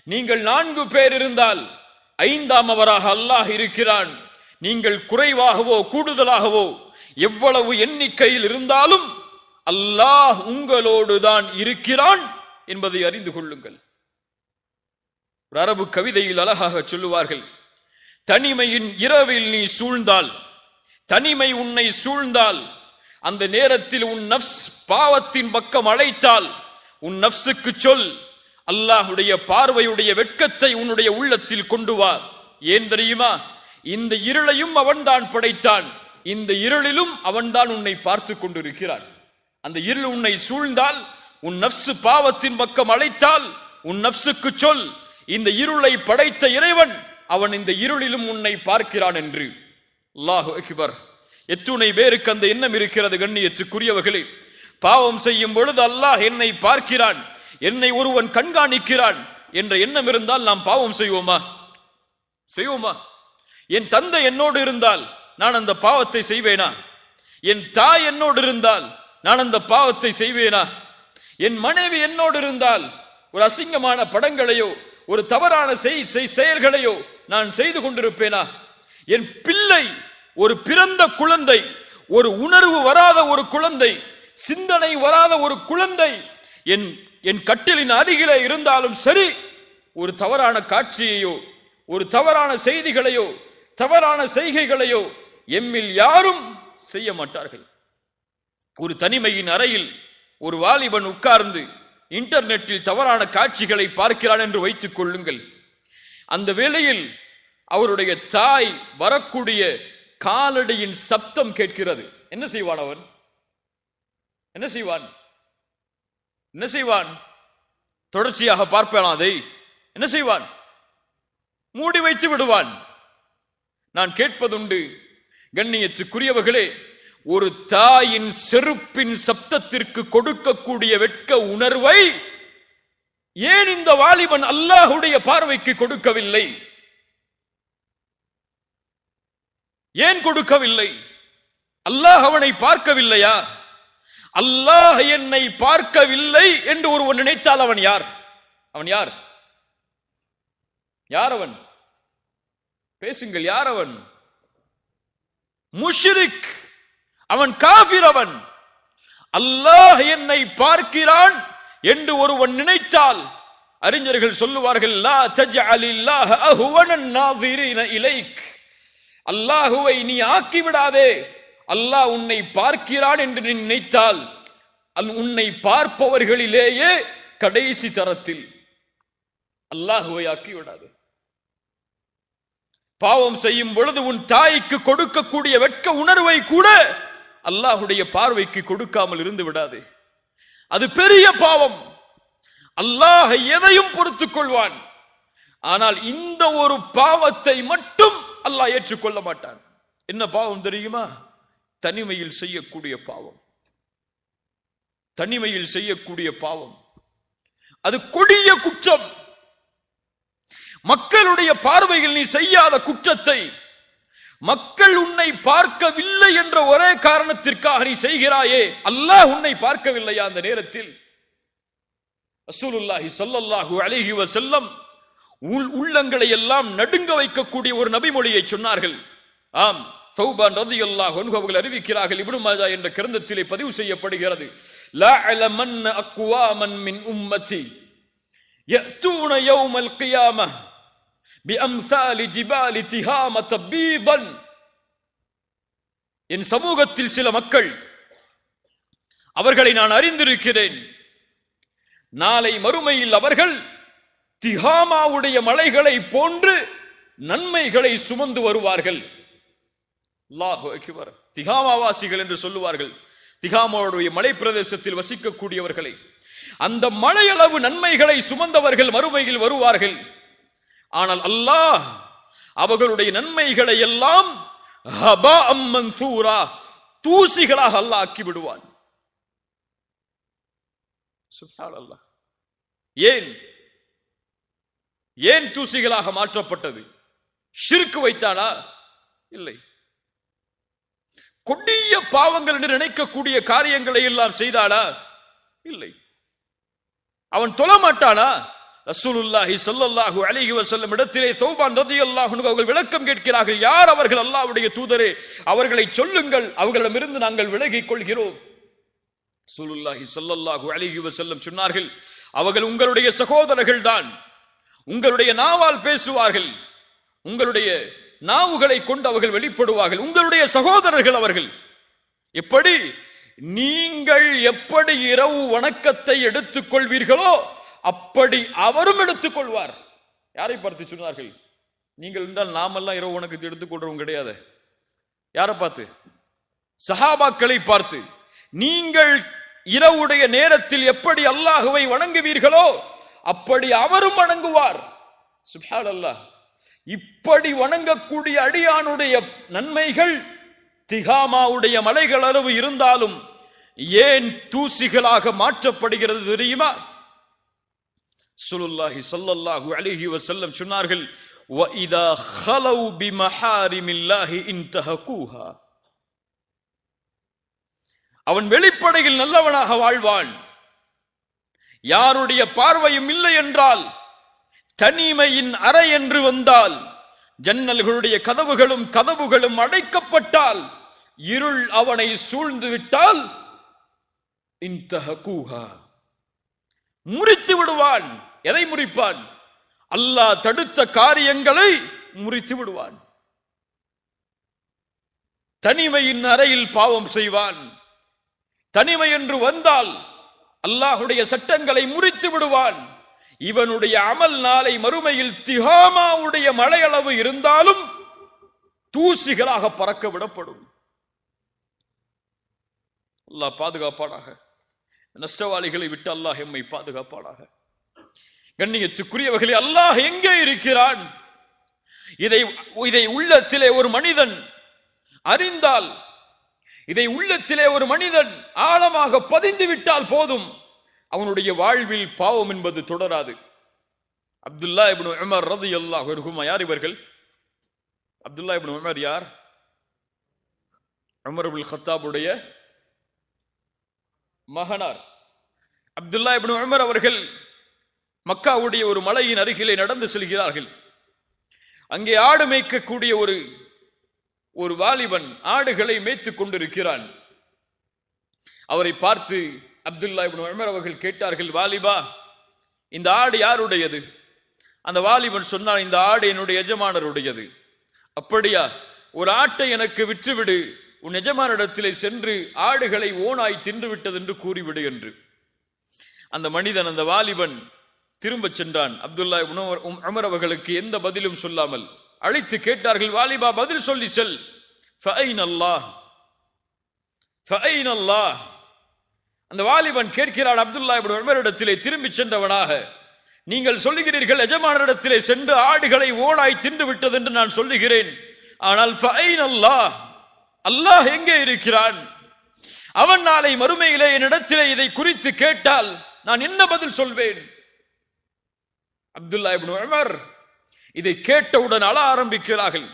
நீங்கள் 4 பேர் இருந்தால் 5ஆம் அவராக அல்லாஹ் இருக்கிறான். நீங்கள் குறைவாகவோ கூடுதலாகவோ எவ்வளவு எண்ணிக்கையில் இருந்தாலும் அல்லாஹ் உங்களோடு தான் இருக்கிறான் என்பதை அறிந்து கொள்ளுங்கள். ஒரு அரபு கவிதையில் அழகாக சொல்லுவார்கள், தனிமையின் இரவில் நீ சூழ்ந்தால், தனிமை உன்னை சூழ்ந்தால், அந்த நேரத்தில் உன் நஃப்ஸ் பாவத்தின் பக்கம் அழைத்தால் உன் நஃப்ஸுக்கு சொல், அல்லாஹுடைய பார்வையுடைய வெட்கத்தை உன்னுடைய உள்ளத்தில் கொண்டு வா. ஏன் தெரியுமா? இந்த இருளையும் அவன்தான் படைத்தான், இந்த இருளிலும் அவன்தான் உன்னை பார்த்து கொண்டிருக்கிறான். அந்த இருள் உன்னை சூழ்ந்தால், உன் நஃப்ஸ் பாவத்தின் பக்கம் அழைத்தால் உன் நஃப்ஸுக்கு சொல், இந்த இருளை படைத்த இறைவன் அவன் இந்த இருளிலும் உன்னை பார்க்கிறான் என்று. அல்லாஹு அக்பர். எத்துணை பேருக்கு அந்த எண்ணம் இருக்கிறது கண்ணியத்துக்குரியவர்களே? பாவம் செய்யும் பொழுது அல்லாஹ் என்னை பார்க்கிறான், என்னை ஒருவன் கண்காணிக்கிறான் என்ற எண்ணம் இருந்தால் நாம் பாவம் செய்வோமா? செய்வோமா? என் தந்தை என்னோடு இருந்தால் நான் அந்த பாவத்தை செய்வேனா? என் தாய் என்னோடு இருந்தால் நான் அந்த பாவத்தை செய்வேனா? என் மனைவி என்னோடு இருந்தால் ஒரு அசிங்கமான படங்களையோ ஒரு தவறான செயல்களையோ நான் செய்து கொண்டிருப்பேனா? என் பிள்ளை, ஒரு பிறந்த குழந்தை, ஒரு உணர்வு வராத ஒரு குழந்தை, சிந்தனை வராத ஒரு குழந்தை என் கட்டிலின் அருகிலே இருந்தாலும் சரி, ஒரு தவறான காட்சியையோ ஒரு தவறான செய்திகளையோ தவறான செய்கைகளையோ எம்மில் யாரும் செய்ய மாட்டார்கள். ஒரு தனிமையின் அறையில் ஒரு வாலிபன் உட்கார்ந்து இன்டர்நெட்டில் தவறான காட்சிகளை பார்க்கிறான் என்று வைத்துக் கொள்ளுங்கள். அந்த வேளையில் அவருடைய தாய் வரக்கூடிய காலடியின் சப்தம் கேட்கிறது. என்ன செய்வான் அவன்? என்ன செய்வான்? என்ன செய்வான்? தொடர்ச்சியாக பார்ப்பான் அதை? என்ன செய்வான்? மூடி வைத்து விடுவான். நான் கேட்பதுண்டு கண்ணியத்துக்குரியவர்களே, ஒரு தாயின் செருப்பின் சப்தத்திற்கு கொடுக்கக்கூடிய வெட்க உணர்வை ஏன் இந்த வாலிபன் அல்லாஹுடைய பார்வைக்கு கொடுக்கவில்லை? ஏன் கொடுக்கவில்லை? அல்லாஹ் அவனை பார்க்கவில்லையா? அல்லாஹ் என்னை பார்க்கவில்லை என்று ஒருவன் நினைத்தால் அவன் யார்? அவன் யார்? யார் அவன்? பேசுங்கள். யார் அவன்? முஷ்ரிக். அவன் காஃபிர். அவன் அல்லாஹ் என்னை பார்க்கிறான் என்று ஒருவன் நினைத்தால் அறிஞர்கள் சொல்லுவார்கள், லா தஜ்அலில்லாஹ அஹ்வனன் நாஸிரீன இலைக், அல்லாஹுவை நீ ஆக்கிவிடாதே. அல்லாஹ் உன்னை பார்க்கிறான் என்று நீ நினைத்தால் உன்னை பார்ப்பவர்களிலேயே கடைசி தரத்தில் அல்லாஹுவை ஆக்கிவிடாது. பாவம் செய்யும் பொழுது உன் தாய்க்கு கொடுக்கக்கூடிய வெட்க உணர்வை கூட அல்லாஹுடைய பார்வைக்கு கொடுக்காமல் இருந்து விடாது. அது பெரிய பாவம். அல்லாஹ் எதையும் பொறுத்துக் கொள்வான். ஆனால் இந்த ஒரு பாவத்தை மட்டும் அல்லாஹ் ஏற்றுக்கொள்ள மாட்டான். என்ன பாவம் தெரியுமா? தனிமையில் செய்யக்கூடிய பாவம். தனிமையில் செய்யக்கூடிய பாவம் அது கொடிய குற்றம். மக்களுடைய பார்வையில் நீ செய்யாத குற்றத்தை மக்கள் உன்னை பார்க்கவில்லை என்ற ஒரே காரணத்திற்காக நீ செய்கிறாயே, அல்லாஹ் உன்னை பார்க்கவில்லையா? அந்த நேரத்தில் ரசூலுல்லாஹி ஸல்லல்லாஹு அலைஹி வஸல்லம் உள்ளங்களை எல்லாம் நடுங்க வைக்கக்கூடிய ஒரு நபிமொழியை சொன்னார்கள். ஆம், சௌபான் ரலியல்லாஹு அன்ஹு அவர்கள் அறிவிக்கிறார்கள். இப்னு மாஜா என்ற கிரந்தத்திலே பதிவு செய்யப்படுகிறது. லா அலமன் அக்வாமன் மின் உம்மதி யஅதூன யௌமல் கியாமஹ் பிஅம்சாலி ஜிபாலி திஹாமத பீதன். என் சமூகத்தில் சில மக்கள், அவர்களை நான் அறிந்திருக்கிறேன், நாளை மறுமையில் அவர்கள் திஹாமாவுடைய மலைகளை போன்று நன்மைகளை சுமந்து வருவார்கள். அல்லாஹு அக்பர். திகாமாவாசிகள் என்று சொல்லுவார்கள். திகாமாவுடைய மலை பிரதேசத்தில் வசிக்கக்கூடியவர்களை, அந்த மழையளவு நன்மைகளை சுமந்தவர்கள் மறுமையில் வருவார்கள். ஆனால் அல்லாஹ் அவர்களுடைய நன்மைகளை எல்லாம் ஹபாஅம் மன்சூரா, தூசிகளாக அல்லாஹ் ஆக்கி விடுவான். சுப்ஹானல்லாஹ். ஏன் தூசிகளாக மாற்றப்பட்டது? ஷிர்க் வைத்தானா? இல்லை. கொடிய பாவங்கள் என்று நினைக்கக்கூடிய காரியங்களை எல்லாம் செய்தானா? இல்லை. அவன் தொழமாட்டானா? ரசூலுல்லாஹி ஸல்லல்லாஹு அலைஹி வஸல்லம் இடத்திலே தௌபான் ரலியல்லாஹு அன்ஹு அவர்கள் விளக்கம் கேட்கிறார்கள். யார் அவர்கள்? அல்லாஹ்வுடைய தூதரே, அவர்களை சொல்லுங்கள், அவர்களிடமிருந்து நாங்கள் விலகிக் கொள்கிறோம். ரசூலுல்லாஹி ஸல்லல்லாஹு அலைஹி வஸல்லம் சொன்னார்கள், அவர்கள் உங்களுடைய சகோதரர்கள் தான். உங்களுடைய நாவால் பேசுவார்கள், உங்களுடைய நாவுகளை கொண்டு அவர்கள் வெளிப்படுவார்கள். உங்களுடைய சகோதரர்கள் அவர்கள். எப்படி? நீங்கள் எப்படி இரவு வணக்கத்தை எடுத்துக் கொள்வீர்களோ அப்படி அவரும் எடுத்துக் கொள்வார். யாரை பார்த்து சொன்னார்கள்? நீங்கள் என்றால் நாமெல்லாம் இரவு வணக்கத்தை எடுத்துக்கொள்றவங்க கிடையாது. யாரை பார்த்து? சஹாபாக்களை பார்த்து. நீங்கள் இரவுடைய நேரத்தில் எப்படி அல்லாஹ்வை வணங்குவீர்களோ அப்படி அவரும் வணங்குவார். சுப்ஹானல்லாஹ். இப்படி வணங்கக்கூடிய அடியானுடைய நன்மைகள் திகாமாவுடைய மலைகள் அளவு இருந்தாலும் ஏன் தூசிகளாக மாற்றப்படுகிறது தெரியுமா? ரசூலுல்லாஹி ஸல்லல்லாஹு அலைஹி வஸல்லம் சொன்னார்கள், வஇதா خلوا بمحارم الله انتهكوها. அவன் வெளிப்படையில் நல்லவனாக வாழ்வான். யாருடைய பார்வையும் இல்லை என்றால், தனிமையின் அறை என்று வந்தால், ஜன்னல்களுடைய கதவுகளும் அடைக்கப்பட்டால், இருள் அவனை சூழ்ந்து விட்டால், இன்தஹகூஹா, முறித்து விடுவான். எதை முறிப்பான்? அல்லாஹ் தடுத்த காரியங்களை முறித்து விடுவான். தனிமையின் அறையில் பாவம் செய்வான். தனிமை என்று வந்தால் அல்லாஹ்வுடைய சட்டங்களை முறித்து விடுவான். இவனுடைய அமல் நாளை மறுமையில் திகாமாவுடைய மழையளவு இருந்தாலும் தூசிகளாக பறக்க விடப்படும். அல்லாஹ் பாதுகாப்பானாக. நஷ்டவாளிகளை விட்டு அல்லாஹ் எம்மை பாதுகாப்பானாக. கண்ணியத்துக்குரியவர்களே, அல்லாஹ் எங்கே இருக்கிறான்? இதை உள்ளத்திலே ஒரு மனிதன் அறிந்தால், இதை உள்ளத்திலே ஒரு மனிதன் ஆழமாக பதிந்து விட்டால் போதும், அவனுடைய வாழ்வில் பாவம் என்பது தொடராது. அப்துல்லா இப்னு உமர் ரலியல்லாஹு அன்ஹுமா. யார் இவர்கள்? அப்துல்லா இப்னு உமர் யார்? உமர் இப்னு கத்தாபுடைய மகனார். அப்துல்லா இப்னு உமர் அவர்கள் மக்காவுடைய ஒரு மலையின் அருகிலே நடந்து செல்கிறார்கள். அங்கே ஆடு மேய்க்கக்கூடிய ஒரு வாலிபன் ஆடுகளை மேய்த்துக் கொண்டிருக்கிறான். அவரை பார்த்து அப்துல்லா இப்னு உமர் அவர்கள் கேட்டார்கள், வாலிபா, இந்த ஆடு யாருடையது? அந்த வாலிபன் சொன்னான், இந்த ஆடு என்னுடைய எஜமானருடையது. அப்படியா? ஒரு ஆட்டை எனக்கு விற்றுவிடு, உன் எஜமானிடத்திலே சென்று ஆடுகளை ஓனாய் தின்று விட்டது என்று கூறிவிடு என்று. அந்த மனிதன், அந்த வாலிபன் திரும்ப சென்றான். அப்துல்லா இப்னு உமர் அவர்களுக்கு எந்த பதிலும் சொல்லாமல் அழைத்து கேட்டார்கள், வாலிபா, பதில் சொல்லி செல். ஃபஐன் அல்லாஹ், ஃபஐன் அல்லாஹ். அந்த வாலிபன் கேட்கிறான் அப்துல்லா இப்னு உமரிடத்திலே திரும்பி சென்றவனாக, நீங்கள் சொல்லுகிறீர்கள் எஜமானரிடத்திலே சென்று ஆடுகளை ஓனாய் தின்று விட்டது என்று நான் சொல்லுகிறேன். ஆனால் ஃபஐன் அல்லாஹ், அல்லாஹ் எங்கே இருக்கிறான்? அவன் நாளை மறுமையிலே என்னிடத்திலே இதை குறித்து கேட்டால் நான் என்ன பதில் சொல்வேன்? அப்துல்லா இப்னு உமர் இதை கேட்டவுடன் அழ ஆரம்பிக்கிறார்கள்.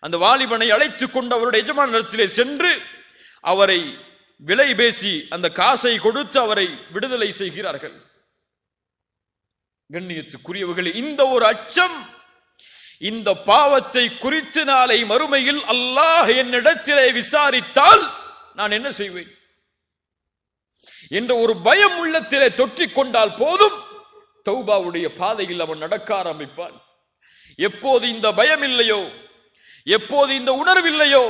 அந்த வாலிபனை அழைத்துக் கொண்டு அவருடைய எஜமானிடத்திலே சென்று அவரை விலை பேசி அந்த காசை கொடுத்து அவரை விடுதலை செய்கிறார்கள். கண்ணியத்துக்குரியவர்களே, இந்த ஒரு அச்சம், இந்த பாவத்தை குறித்து நாளை மறுமையில் அல்லாஹ் என்னிடத்திலே விசாரித்தால் நான் என்ன செய்வேன் என்ற ஒரு பயம் உள்ளத்திலே தொற்றிக் கொண்டால் போதும், தௌபாவுடைய பாதையில் அவன் நடக்க ஆரம்பிப்பான். எப்போது இந்த பயம் இல்லையோ, எப்போது இந்த உணர்வில்லையோ,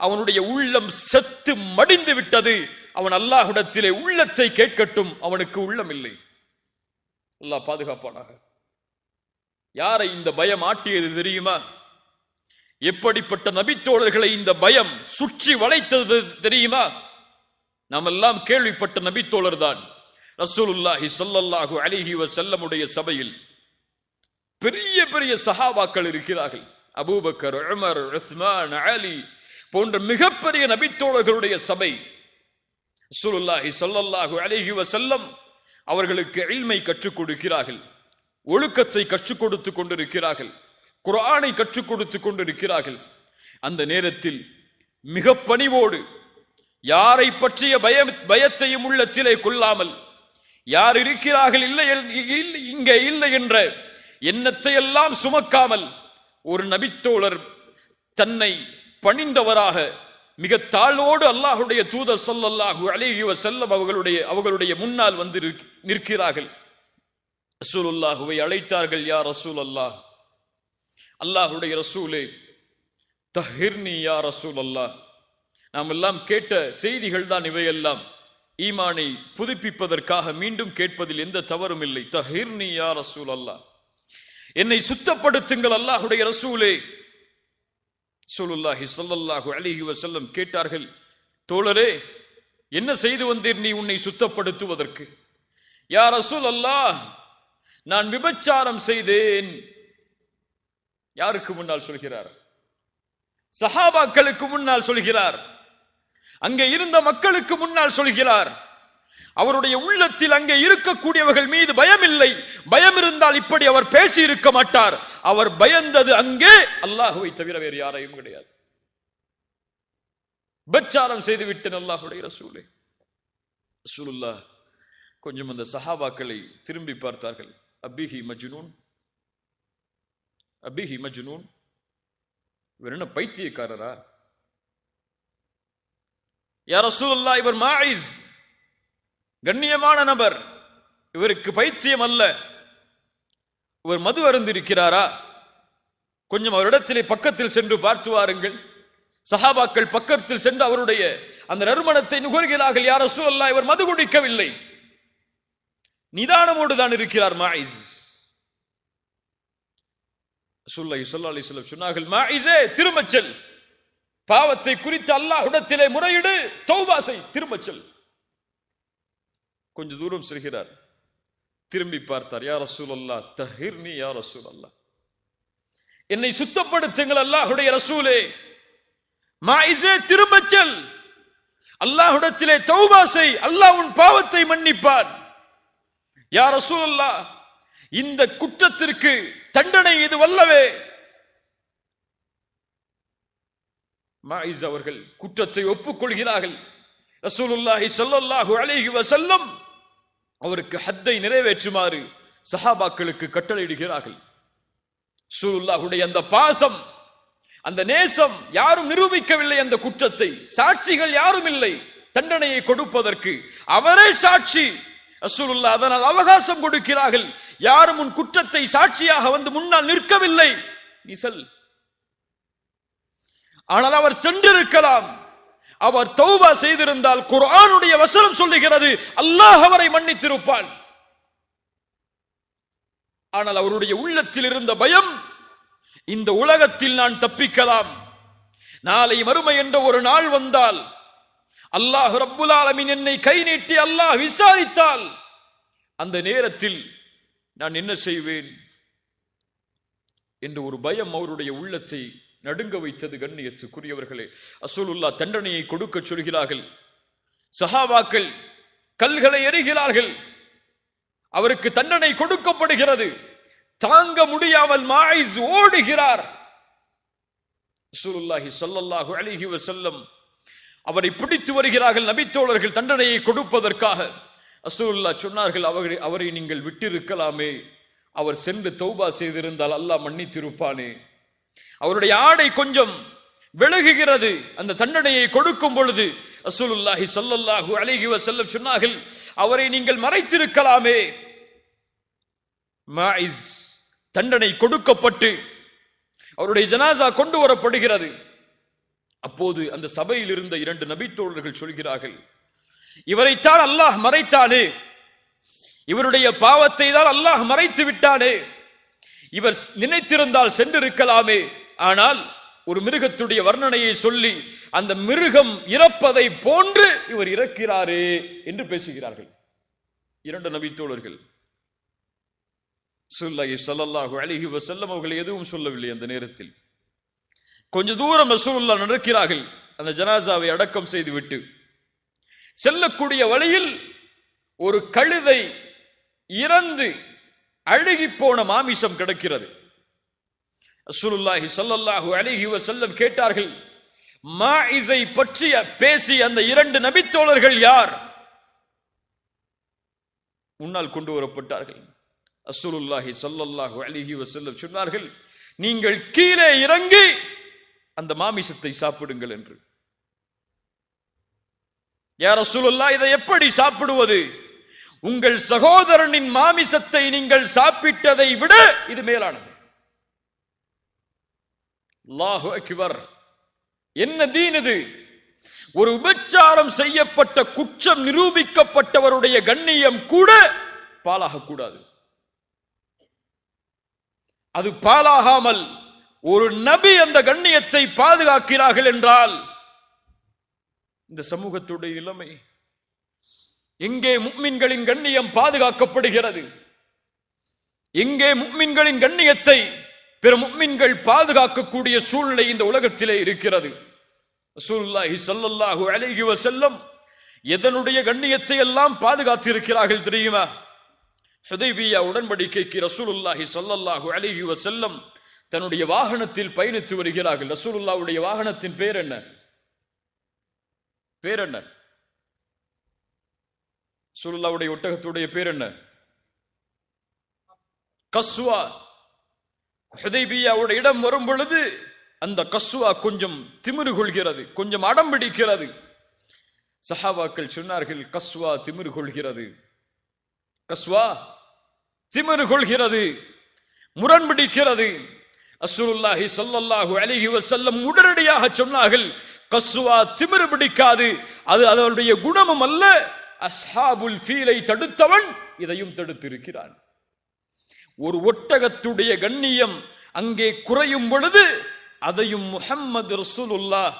அவனுடைய உள்ளம் செத்து மடிந்து விட்டது. அவன் அல்லாஹ்விடத்திலே உள்ளத்தை கேட்கட்டும், அவனுக்கு உள்ளம் இல்லை. அல்லாஹ் பாதுகாப்பானாக. யாரை இந்த பயம் ஆட்டியது தெரியுமா? எப்படிப்பட்ட நபித்தோழர்களை இந்த பயம் சுற்றி வளைத்தது தெரியுமா? நாம் எல்லாம் கேள்விப்பட்ட நபித்தோழர் தான் ரசூலுல்லாஹி ஸல்லல்லாஹு அலைஹி வஸல்லமுடைய சபையில் பெரிய பெரிய சஹாபாக்கள் இருக்கிறார்கள். அபூபக்கர், உமர், உஸ்மான், அலி போன்ற மிகப்பெரிய நபித்தோழர்களுடைய சபை. ரசூலுல்லாஹி ஸல்லல்லாஹு அலைஹி வஸல்லம் அவர்களுக்கு இல்மை கற்றுக் கொடுக்கிறார்கள், ஒழுக்கத்தை கற்றுக் கொடுத்து கொண்டிருக்கிறார்கள், குர்ஆனை கற்றுக் கொடுத்து கொண்டிருக்கிறார்கள். அந்த நேரத்தில் மிக பணிவோடு யாரை பற்றிய பயத்தையும் உள்ளத்திலே கொள்ளாமல், யார் இருக்கிறார்கள் இங்கே இல்லை என்ற எண்ணத்தை எல்லாம் சுமக்காமல், ஒரு நபித்தோழர் தன்னை பணிந்தவராக மிக தாழ்வோடு அல்லாஹ்வுடைய தூதர் ஸல்லல்லாஹு அலைஹி வஸல்லம் அவர்களுடைய முன்னால் வந்து நிற்கிறார்கள். ரசூலுல்லாஹுவை அழைத்தார்கள். யா ரசூலல்லாஹ், அல்லாஹ்வுடைய ரசூலே, தஹிர்னி யா ரசூலல்லாஹ். நாம் எல்லாம் கேட்ட செய்திகள் தான் இவையெல்லாம். ஈமானை புதுப்பிப்பதற்காக மீண்டும் கேட்பதில் எந்த தவறும் இல்லை. தஹிர்னி யா ரசூலல்லாஹ், என்னை சுத்தப்படுத்துங்கள் அல்லாஹ்வுடைய ரசூலே. ரசூலுல்லாஹி ஸல்லல்லாஹு அலைஹி வஸல்லம் கேட்டார்கள், தோழரே, என்ன செய்து வந்தீர் நீ உன்னை சுத்தப்படுத்துவதற்கு? யா ரசூலல்லாஹ், நான் விபச்சாரம் செய்தேன். யாருக்கு முன்னால் சொல்கிறார்? சஹாபாக்களுக்கு முன்னால் சொல்கிறார். அங்கே இருந்த மக்களுக்கு முன்னால் சொல்கிறார். அவருடைய உள்ளத்தில் அங்கே இருக்கக்கூடியவர்கள் மீது பயம் இல்லை. பயம் இருந்தால் இப்படி அவர் பேசி இருக்க மாட்டார். அவர் பயந்தது அங்கே அல்லாஹ்வை தவிர வேறு யாரையும் கிடையாது. விபச்சாரம் செய்து விட்டேன் அல்லாஹ்வுடைய ரசூலே. ரசூலுல்லாஹ் கொஞ்சம் அந்த சஹாபாக்களை திரும்பி பார்த்தார்கள். அபிஹி மஜ்னூன், அபிஹி மஜ்னூன், இவர் என்ன பைத்தியக்காரரா? யா ரசூலுல்லாஹ், இவர் மாயிஸ், கண்ணியமான நபர், இவருக்கு பைத்தியம் அல்ல. இவர் மது அருந்திருக்கிறாரா? கொஞ்சம் அவரிடத்திலே பக்கத்தில் சென்று பார்த்து வாருங்கள். சஹாபாக்கள் பக்கத்தில் சென்று அவருடைய அந்த நறுமணத்தை நுகர்கிறார்கள். யா ரசூலல்லாஹ், இவர் மது குடிக்கவில்லை, நிதானமோடு தான் இருக்கிறார் மாயிஸ். ரசூலுல்லாஹி ஸல்லல்லாஹு அலைஹி வஸல்லம் சொன்னார்கள், மாயிஸே, திரும்பச் செல், பாவத்தை குறித்து அல்லாஹ்விடத்திலே முறையிடு, தௌபா செய், திரும்பச் செல். கொஞ்ச தூரம் செல்கிறார். திரும்பி பார்த்தார். யா ரசூலல்லாஹ், தஹிர்னி யா ரசூலல்லாஹ், என்னை சுத்தப்படுத்துங்கள் அல்லாஹ்வுடைய ரசூலே. மாயிஸே, திரும்பச் செல், அல்லாஹ்விடத்திலே தௌபா செய், அல்லாஹ் உன் பாவத்தை மன்னிப்பான். யா ரசூலல்லாஹ், இந்த குற்றத்திற்கு தண்டனை இது வல்லவே. மாயிஸ் அவர்கள் குற்றத்தை ஒப்புக்கொள்கிறார்கள். ரசூலுல்லாஹி ஸல்லல்லாஹு அலைஹி வஸல்லம் அவருக்கு ஹத்தை நிறைவேற்றுமாறு சஹாபாக்களுக்கு கட்டளையிடுகிறார்கள். ரசூலுல்லாஹுடைய அந்த பாசம், அந்த நேசம் யாரும் நிரூபிக்கவில்லை. அந்த குற்றத்தை சாட்சிகள் யாரும் இல்லை தண்டனையை கொடுப்பதற்கு, அவரே சாட்சி. ரசூலுல்லாஹ் அதனால் அவகாசம் கொடுக்கிறார்கள். யாரும் உன் குற்றத்தை சாட்சியாக வந்து முன்னால் நிற்கவில்லை, நீ செல். ஆனால் அவர் சென்றிருக்கலாம். அவர் தௌபா செய்திருந்தால் குர்ஆனுடைய வசனம் சொல்லுகிறது, அல்லாஹ் அவரை மன்னித்திருப்பான். ஆனால் அவருடைய உள்ளத்தில் இருந்த பயம், இந்த உலகத்தில் நான் தப்பிக்கலாம், நாளை மறுமை என்ற ஒரு நாள் வந்தால், அல்லாஹ் ரப்புல் ஆலமீன் என்னை கை நீட்டி அல்லாஹ் விசாரித்தால், அந்த நேரத்தில் நான் என்ன செய்வேன் என்ற ஒரு பயம் அவருடைய உள்ளத்தை நடுங்க வைத்தது. கண்ணியத்துக்குரியவர்களே, ரசூலுல்லாஹ் தண்டனையை கொடுக்க சொல்கிறார்கள். சஹாபாக்கள் கல்களை எறிகிறார்கள். அவருக்கு தண்டனை கொடுக்கப்படுகிறது. தாங்க முடியாமல் மாயிஸ் ஓடுகிறார். ரசூலுல்லாஹி ஸல்லல்லாஹு அலைஹி வஸல்லம் அவரை பிடித்து வருகிறார்கள் நபித்தோழர்கள் தண்டனையை கொடுப்பதற்காக. ரசூலுல்லாஹ் சொன்னார்கள், அவரை நீங்கள் விட்டிருக்கலாமே, அவர் சென்று தௌபா செய்திருந்தால் அல்லாஹ் மன்னித்திருப்பானே. அவருடைய ஆடை கொஞ்சம் விலகுகிறது. அந்த தண்டனையை கொடுக்கும் பொழுது ரசூலுல்லாஹி ஸல்லல்லாஹு அலைஹி வஸல்லம் சொன்னார்கள், அவரை நீங்கள் மறைத்திருக்கலாமே. மாயிஸ் தண்டனை கொடுக்கப்பட்டு அவருடைய ஜனாசா கொண்டு வரப்படுகிறது. அப்போது அந்த சபையில் இருந்த 2 நபித்தோழர்கள் சொல்கிறார்கள், இவரைத்தான் அல்லாஹ் மறைத்தானே, இவருடைய பாவத்தை தான் அல்லாஹ் மறைத்து விட்டானே, இவர் நினைத்திருந்தால் சென்றிருக்கலாமே. ஆனால் ஒரு மிருகத்துடைய வர்ணனையை சொல்லி அந்த மிருகம் இறப்பதை போன்று இவர் இறக்கிறாரே என்று பேசுகிறார்கள் இரண்டு நபித்தோழர்கள். ஸல்லல்லாஹு அலைஹி வஸல்லம் அவர்கள் எதுவும் சொல்லவில்லை. அந்த நேரத்தில் கொஞ்ச தூரம் ரசூலுல்லாஹ் நடக்கிறார்கள். அந்த ஜனாசாவை அடக்கம் செய்துவிட்டு செல்லக்கூடிய வழியில் ஒரு கழுதை இறந்து அழுகி போன மாமிசம் கிடக்கிறது. ரசூலுல்லாஹி ஸல்லல்லாஹு அலைஹி வஸல்லம் கேட்டார்கள், மாஇஸை பற்றி பேசி அந்த இரண்டு நபித்தோழர்கள் யார்? முன்னால் கொண்டு வரப்பட்டார்கள். ரசூலுல்லாஹி ஸல்லல்லாஹு அலைஹி வஸல்லம் சொன்னார்கள், நீங்கள் கீழே இறங்கி அந்த மாமிசத்தை சாப்பிடுங்கள் என்று. யா ரசூலுல்லாஹ், இதை எப்படி சாப்பிடுவது? உங்கள் சகோதரனின் மாமிசத்தை நீங்கள் சாப்பிட்டதை விட இது மேலானது. அல்லாஹு அக்பர். என்ன தீன் இது? ஒரு விபச்சாரம் செய்யப்பட்ட குற்றம் நிரூபிக்கப்பட்டவருடைய கண்ணியம் கூட பாலாக கூடாது. அது பாலாகாமல் ஒரு நபி அந்த கண்ணியத்தை பாதுகாக்கிறார்கள் என்றால் இந்த சமூகத்துடைய நிலைமை எங்கே முஃமின்களின் கண்ணியம் பாதுகாக்கப்படுகிறது? எங்கே முஃமின்களின் கண்ணியத்தை பிற முஃமின்கள் பாதுகாக்கக்கூடிய சூழ்நிலை இந்த உலகத்திலே இருக்கிறது? ரசூலுல்லாஹி ஸல்லல்லாஹு அலைஹி வஸல்லம் எதனுடைய கண்ணியத்தை எல்லாம் பாதுகாத்திருக்கிறார்கள் தெரியுமா? ஹுதைபியா உடன்படிக்கைக்கு ரசூலுல்லாஹி ஸல்லல்லாஹு அலைஹி வஸல்லம் தன்னுடைய வாகனத்தில் பயணித்து வருகிறார்கள். ரசூலுல்லாஹ்வுடைய வாகனத்தின் பேர் என்ன? பேர் என்ன? ரசூலுல்லாஹ்வுடைய ஒட்டகத்துடைய பேர் என்ன? கஸ்வா. ஹுதைபியாவுடைய இடம் வரும் பொழுது அந்த கஸ்வா கொஞ்சம் திமிரு கொள்கிறது, கொஞ்சம் அடம் பிடிக்கிறது. சஹாபாக்கள் சொன்னார்கள், கஸ்வா திமிரு கொள்கிறது, கஸ்வா திமிரு கொள்கிறது, முரண்பிடிக்கிறது. ரசூலுல்லாஹி ஸல்லல்லாஹு அலைஹி வஸல்லம் உடனடியாக சொன்னார்கள், கஸ்வா திமிரு பிடிக்காது, அது அதனுடைய குணமும் அல்ல. அஸ்ஹாபுல் ஃபீலை தடுத்தவன் இதையும் தடுத்திருக்கிறான். ஒரு ஒட்டகத்துடைய கண்ணியம் அங்கே குறையும் பொழுது அதையும் முஹம்மது ரசூலுல்லாஹ்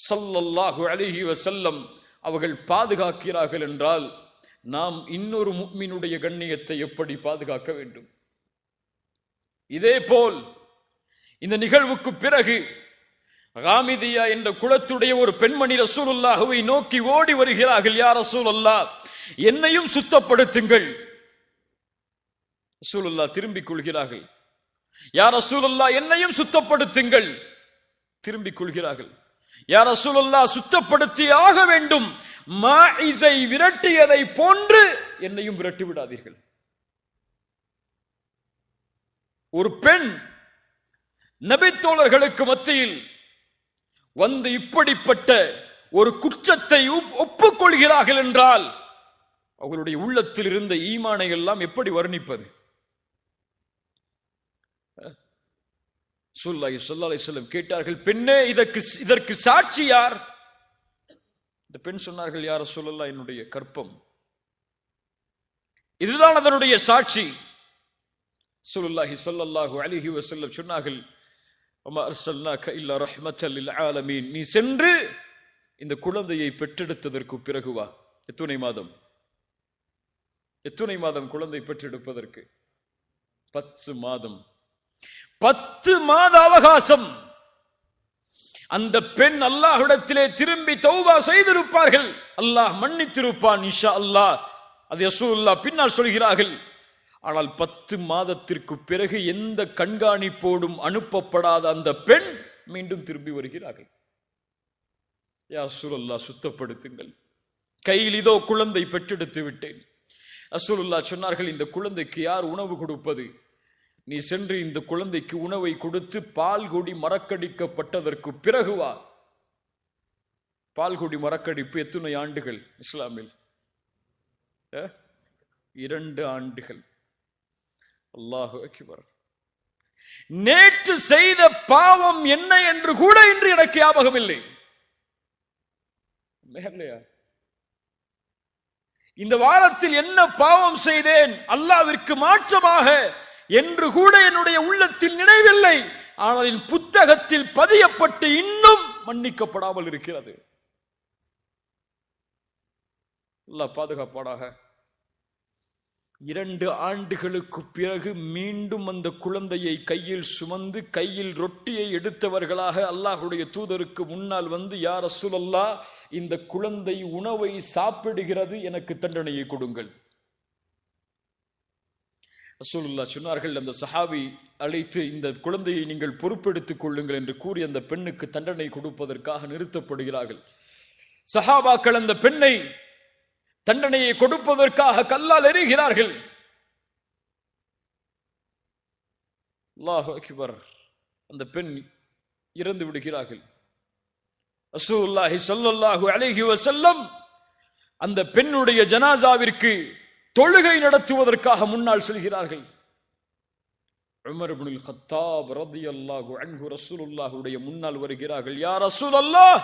ஸல்லல்லாஹு அலைஹி வஸல்லம் அவர்கள் பாதுகாக்கிறார்கள் என்றால் நாம் இன்னொரு முஃமினுடைய கண்ணியத்தை எப்படி பாதுகாக்க வேண்டும்? இதே போல் இந்த நிகழ்வுக்கு பிறகு காமிதியா என்ற குலத்துடைய ஒரு பெண்மணி ரசூலுல்லாஹ்வை நோக்கி ஓடி வருகிறார்கள். யா ரசூலல்லாஹ், என்னையும் சுத்தப்படுத்துங்கள். ரசூலுல்லாஹ் திரும்பிக் கொள்கிறார்கள். யா ரசூலுல்லாஹ், என்னையும் சுத்தப்படுத்துங்கள். திரும்பிக் கொள்கிறார்கள். யா ரசூலுல்லாஹ், சுத்தப்படுத்தி ஆக வேண்டும். மாஇஸை விரட்டியதை போன்று என்னையும் விரட்டி விடாதீர்கள். ஒரு பெண் நபித்தோழர்களுக்கு மத்தியில் வந்து இப்படிப்பட்ட ஒரு குற்றத்தை ஒப்புக்கொள்கிறார்கள் என்றால் அவர்களுடைய உள்ளத்தில் இருந்த ஈமானை எல்லாம் எப்படி வர்ணிப்பது? ஸல்லல்லாஹு அலைஹி வஸல்லம் கேட்டார்கள், பெண்ணே, இதற்கு சாட்சி யார்? இந்த பெண் சொன்னார்கள், யா ரசூலல்லாஹ், என்னுடைய கற்பம், இதுதான் அதனுடைய சாட்சி. ஸல்லல்லாஹு அலைஹி வஸல்லம் சொன்னார்கள், வமா அர்ஸல்னாக இல்லா ரஹ்மத்தல் லில் ஆலமீன். நீ சென்று இந்த குழந்தையை பெற்றெடுத்ததற்கு பிறகு வா. எத்தனை மாதம்? எத்தனை மாதம் குழந்தை பெற்றெடுப்பதற்கு? 10 மாதம். 10 மாத அவகாசம். அந்த பெண் அல்லாஹ்விடத்திலே திரும்பி தௌபா செய்திருப்பார்கள், அல்லாஹ் மன்னித்திருப்பான் இன்ஷா அல்லாஹ். அது ரசூலுல்லாஹ் பின்னால் சொல்கிறார்கள். ஆனால் 10 மாதத்திற்கு பிறகு எந்த கண்காணிப்போடும் அனுப்பப்படாத அந்த பெண் மீண்டும் திரும்பி வருகிறார்கள். யா ரசூலுல்லாஹ், சுத்தப்படுத்துங்கள், கையில் இதோ குழந்தை பெற்றெடுத்து விட்டேன். ரசூலுல்லாஹ் சொன்னார்கள், இந்த குழந்தைக்கு யார் உணவு கொடுப்பது? நீ சென்று இந்த குழந்தைக்கு உணவை கொடுத்து பால்குடி மறக்கடிக்கப்பட்டதற்கு பிறகு வா. பால்குடி மறக்கடிப்பு எத்தனை ஆண்டுகள் இஸ்லாமில்? 2 ஆண்டுகள். அல்லாஹு அக்பர். நேற்று செய்த பாவம் என்ன என்று கூட இன்று எனக்கு ஞாபகம் இல்லை. இந்த வாரத்தில் என்ன பாவம் செய்தேன் அல்லாஹ்விற்கு மாற்றமாக என்று கூட என்னுடைய உள்ளத்தில் நினைவில்லை. ஆனால் புத்தகத்தில் பதியப்பட்டு இன்னும் மன்னிக்கப்படாமல் இருக்கிறது. அல்லாஹ் பாதுகாப்பானாக. 2 ஆண்டுகளுக்கு பிறகு மீண்டும் அந்த குழந்தையை கையில் சுமந்து கையில் ரொட்டியை எடுத்தவர்களாக அல்லாஹ்வுடைய தூதருக்கு முன்னால் வந்து, யா ரசூலல்லாஹ், இந்த குழந்தை உணவை சாப்பிடுகிறது, எனக்கு தண்டனையை கொடுங்கள். ரசூலுல்லாஹ் சொன்னார்கள், அந்த சஹாபி அழைத்து, இந்த குழந்தையை நீங்கள் பொறுப்பெடுத்துக் கொள்ளுங்கள் என்று கூறி அந்த பெண்ணுக்கு தண்டனை கொடுப்பதற்காக நிறுத்தப்படுகிறார்கள். சஹாபாக்கள் அந்த பெண்ணை தண்டனையை கொடுப்பதற்காக கல்லால் எறிகிறார்கள். அல்லாஹு அக்பர். அந்த பெண் இறந்து விடுகிறார்கள். ரசூலுல்லாஹி ஸல்லல்லாஹு அலைஹி வஸல்லம் அந்த பெண்ணுடைய ஜனாசாவிற்கு தொழுகை நடத்துவதற்காக முன்னால் செல்கிறார்கள். உமர் இப்னுல் கத்தாப் ரலியல்லாஹு அன்ஹு ரசூலுல்லாஹுடைய முன்னால் வருகிறார்கள். யா ரசூலல்லாஹ்,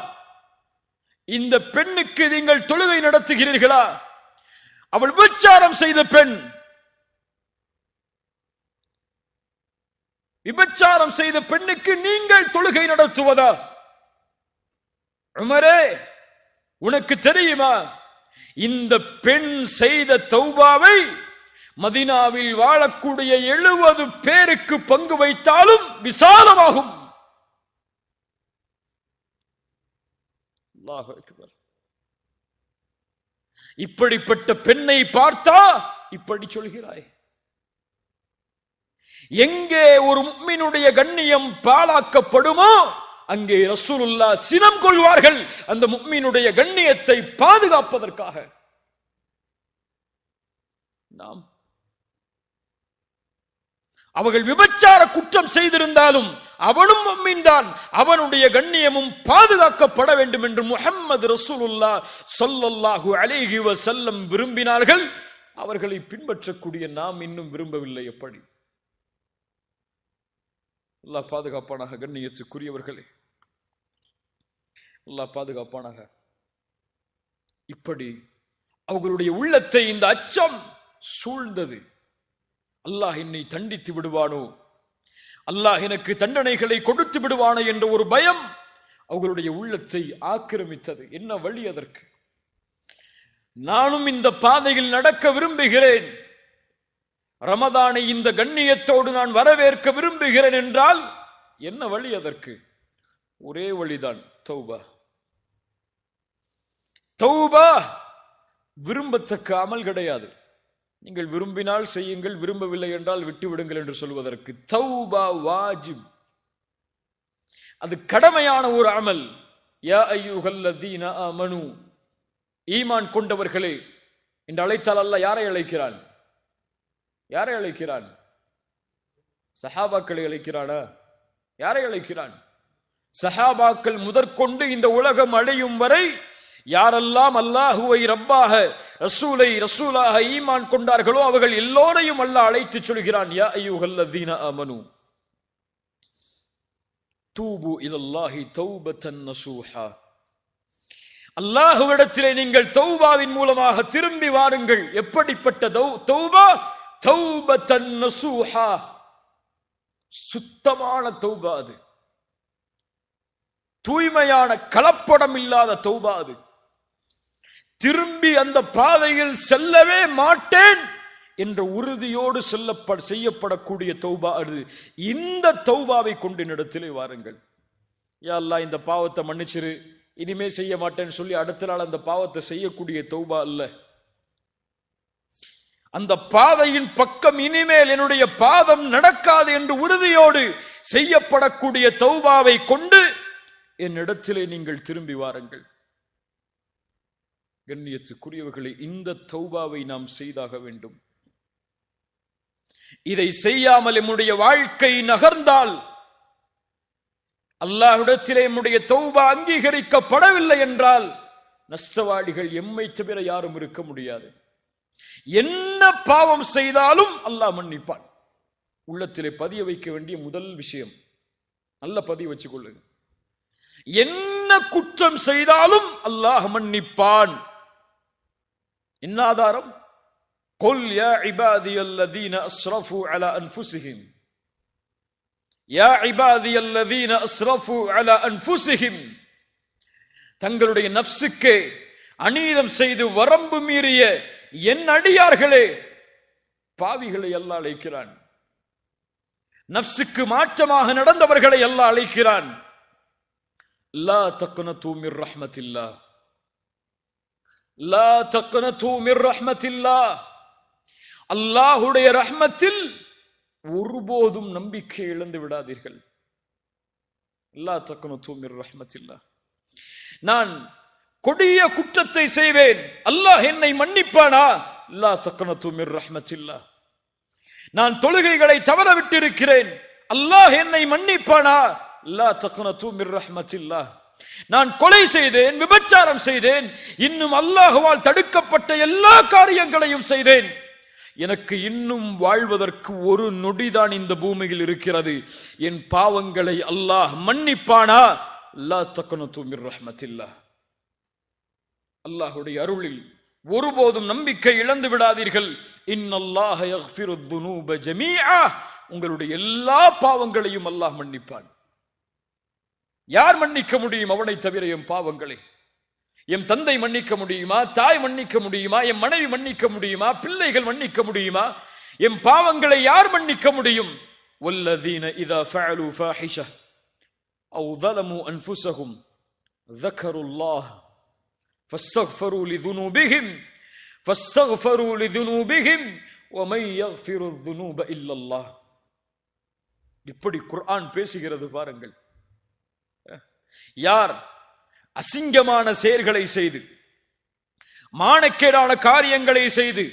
இந்த பெண்ணுக்கு நீங்கள் தொழுகை நடத்துகிறீர்களா? அவள் விபச்சாரம் செய்த பெண். விபச்சாரம் செய்த பெண்ணுக்கு நீங்கள் தொழுகை நடத்துவதா? உமரே, உனக்கு தெரியுமா, இந்த பெண் செய்த தௌபாவை மதீனாவில் வாழக்கூடிய 70 பேருக்கு பங்கு வைத்தாலும் விசாலமாகும். அல்லாஹு அக்பர். இப்படிப்பட்ட பெண்ணை பார்த்தா இப்படி சொல்கிறாய்? எங்கே ஒரு முஃமினுடைய கண்ணியம் பாழாக்கப்படுமோ அங்கே ரசூலுல்லாஹ் சினம் கொள்வார்கள், அந்த முஃமினுடைய கண்ணியத்தை பாதுகாப்பதற்காக. நாம் அவர்கள் விபச்சார குற்றம் செய்திருந்தாலும் அவனும் முஃமின் தான், அவனுடைய கண்ணியமும் பாதுகாக்கப்பட வேண்டும் என்று முஹம்மது ரசூலுல்லாஹ் ஸல்லல்லாஹு அலைஹி வஸல்லம் விரும்பினார்கள். அவர்களை பின்பற்றக்கூடிய நாம் இன்னும் விரும்பவில்லை. எப்படி? அல்லாஹ் பாதுகாப்பானாக. கண்ணியத்துக்குரியவர்களே, அல்லாஹ் பாதுகாப்பானாக. இப்படி அவர்களுடைய உள்ளத்தை இந்த அச்சம் சூழ்ந்தது. அல்லாஹ் என்னை தண்டித்து விடுவானோ, அல்லாஹ் எனக்கு தண்டனைகளை கொடுத்து விடுவானோ என்ற ஒரு பயம் அவர்களுடைய உள்ளத்தை ஆக்கிரமித்தது. என்ன வழி அதற்கு? நானும் இந்த பாதையில் நடக்க விரும்புகிறேன், ரமதானை இந்த கண்ணியத்தோடு நான் வரவேற்க விரும்புகிறேன் என்றால் என்ன வழி அதற்கு? ஒரே வழிதான், தௌபா. தௌபா விரும்பத்தக்க அமல் கிடையாது. நீங்கள் விரும்பினால் செய்யுங்கள், விரும்பவில்லை என்றால் விட்டு விடுங்கள் என்று சொல்வதற்கு. தௌபா வாஜிப், அது கடமையான ஒரு அமல். யா அய்யுஹல்லதீன ஆமனு, ஈமான் கொண்டவர்களே என்று அழைத்தால் அல்லாஹ் யாரை அழைக்கிறான்? யாரை அழைக்கிறான்? சஹாபாக்களை அழைக்கிறானா? யாரை அழைக்கிறான்? சஹாபாக்கள் முதற்கொண்டு இந்த உலகம் அழியும் வரை யாரெல்லாம் அல்லாஹுவை ரப்பாக, ரசூலை ரசூலாக ஈமான் கொண்டார்களோ அவர்கள் எல்லோரையும் அல்லாஹ் அழைத்து சொல்கிறான், யா அய்யுஹல்லதீன ஆமனு தூபு இலல்லாஹி தௌபத்தன் நசூஹா. அல்லாஹ்விடத்திலே நீங்கள் தௌபாவின் மூலமாக திரும்பி வாருங்கள். எப்படிப்பட்ட தௌபா? தௌபத்தன் நசூஹா, சுத்தமான தௌபா அது, தூய்மையான கலப்படம் இல்லாத தௌபா அது. திரும்பி அந்த பாதையில் செல்லவே மாட்டேன் என்ற உறுதியோடு செய்யப்படக்கூடிய தௌபா அது. இந்த தௌபாவை கொண்டு இடத்திலே வாருங்கள். யா அல்லாஹ், இந்த பாவத்தை மன்னிச்சிரு, இனிமே செய்ய மாட்டேன்னு சொல்லி அடுத்த நாள் அந்த பாவத்தை செய்யக்கூடிய தௌபா அல்ல. அந்த பாதையின் பக்கம் இனிமேல் என்னுடைய பாதம் நடக்காது என்று உறுதியோடு செய்யப்படக்கூடிய தௌபாவை கொண்டு என்னிடத்திலே நீங்கள் திரும்பி வாருங்கள். கண்ணியத்துக்குரியவர்களே, இந்த தௌபாவை நாம் செய்தாக வேண்டும். இதை செய்யாமல் நம்முடைய வாழ்க்கை நகர்ந்தால், அல்லாஹ்விடத்திலே நம்முடைய தௌபா அங்கீகரிக்கப்படவில்லை என்றால் நஷ்டவாளிகள் எம்மை தவிர யாரும் இருக்க முடியாது. என்ன பாவம் செய்தாலும் அல்லாஹ் மன்னிப்பான். உள்ளத்திலே பதிய வைக்க வேண்டிய முதல் விஷயம், நல்ல பதிய வச்சுக் கொள்ளுங்க. என்ன குற்றம் செய்தாலும் அல்லாஹ் மன்னிப்பான். என்ன ஆதாரம்? குல் யா இபாதியல்லதீன அஸ்ரஃபு அலா அன்ஃபுஸிஹிம், யா இபாதியல்லதீன அஸ்ரஃபு அலா அன்ஃபுஸிஹிம், தங்களுடைய நஃப்ஸுக்கு அநீதம் செய்து வரம்பு மீறிய என் அடியார்களே, பாவிகளை அல்லாஹ் அழைக்கிறான். நஃப்ஸுக்கு மாற்றமாக நடந்தவர்களை அல்லாஹ் அழைக்கிறான். லா தக்னது மிர் ரஹ்மத்தில்லாஹ், லா தக்னது மிர் ரஹ்மத்தில்லாஹ், அல்லாஹ்வுடைய ரஹ்மத்தில் ஒருபோதும் நம்பிக்கை இழந்து விடாதீர்கள். லா தக்னது மிர் ரஹ்மத்தில்லாஹ். நான் கொடிய குற்றத்தை செய்வேன், அல்லாஹ் என்னை மன்னிப்பானா? லா தக்னது மிர் ரஹ்மத்தில்லாஹ். நான் தொழுகைகளை தவற விட்டிருக்கிறேன், அல்லாஹ் என்னை மன்னிப்பானா? லா தக்னது மிர் ரஹ்மத்தில்லாஹ். நான் கொலை செய்தேன், விபச்சாரம் செய்தேன், இன்னும் அல்லாஹ்வால் தடுக்கப்பட்ட எல்லா காரியங்களையும் செய்தேன், எனக்கு இன்னும் வாழ்வதற்கு ஒரு நொடிதான் இந்த பூமியில் இருக்கிறது, என் பாவங்களை அல்லாஹ் மன்னிப்பானா? லா தக்னது மிர் ரஹ்மத்தில்லாஹ். அல்லாஹ்வுடைய அருளில் ஒருபோதும் நம்பிக்கை இழந்து விடாதீர்கள். இன்னல்லாஹ யக்ஃபிரு ذுனூப ஜமீஆ, உங்களுடைய எல்லா பாவங்களையும் அல்லாஹ் மன்னிப்பான். யார் மன்னிக்க முடியும் அவனை தவிர என் பாவங்களை? என் தந்தை மன்னிக்க முடியுமா? தாய் மன்னிக்க முடியுமா? என் மனைவி மன்னிக்க முடியுமா? பிள்ளைகள் மன்னிக்க முடியுமா? என் பாவங்களை யார் மன்னிக்க முடியும்? வல்லதீன இதா ஃபஅலு ஃபாஹிஷா அவ் ظلموا انفسهم ذكروا الله فاستغفروا لذنوبهم ومن يغفر الذنوب الا الله. இப்படி குர்ஆன் பேசுகிறது பாருங்கள். யார் அசிங்கமான செயல்களை செய்து, மானக்கேடான காரியங்களை செய்து,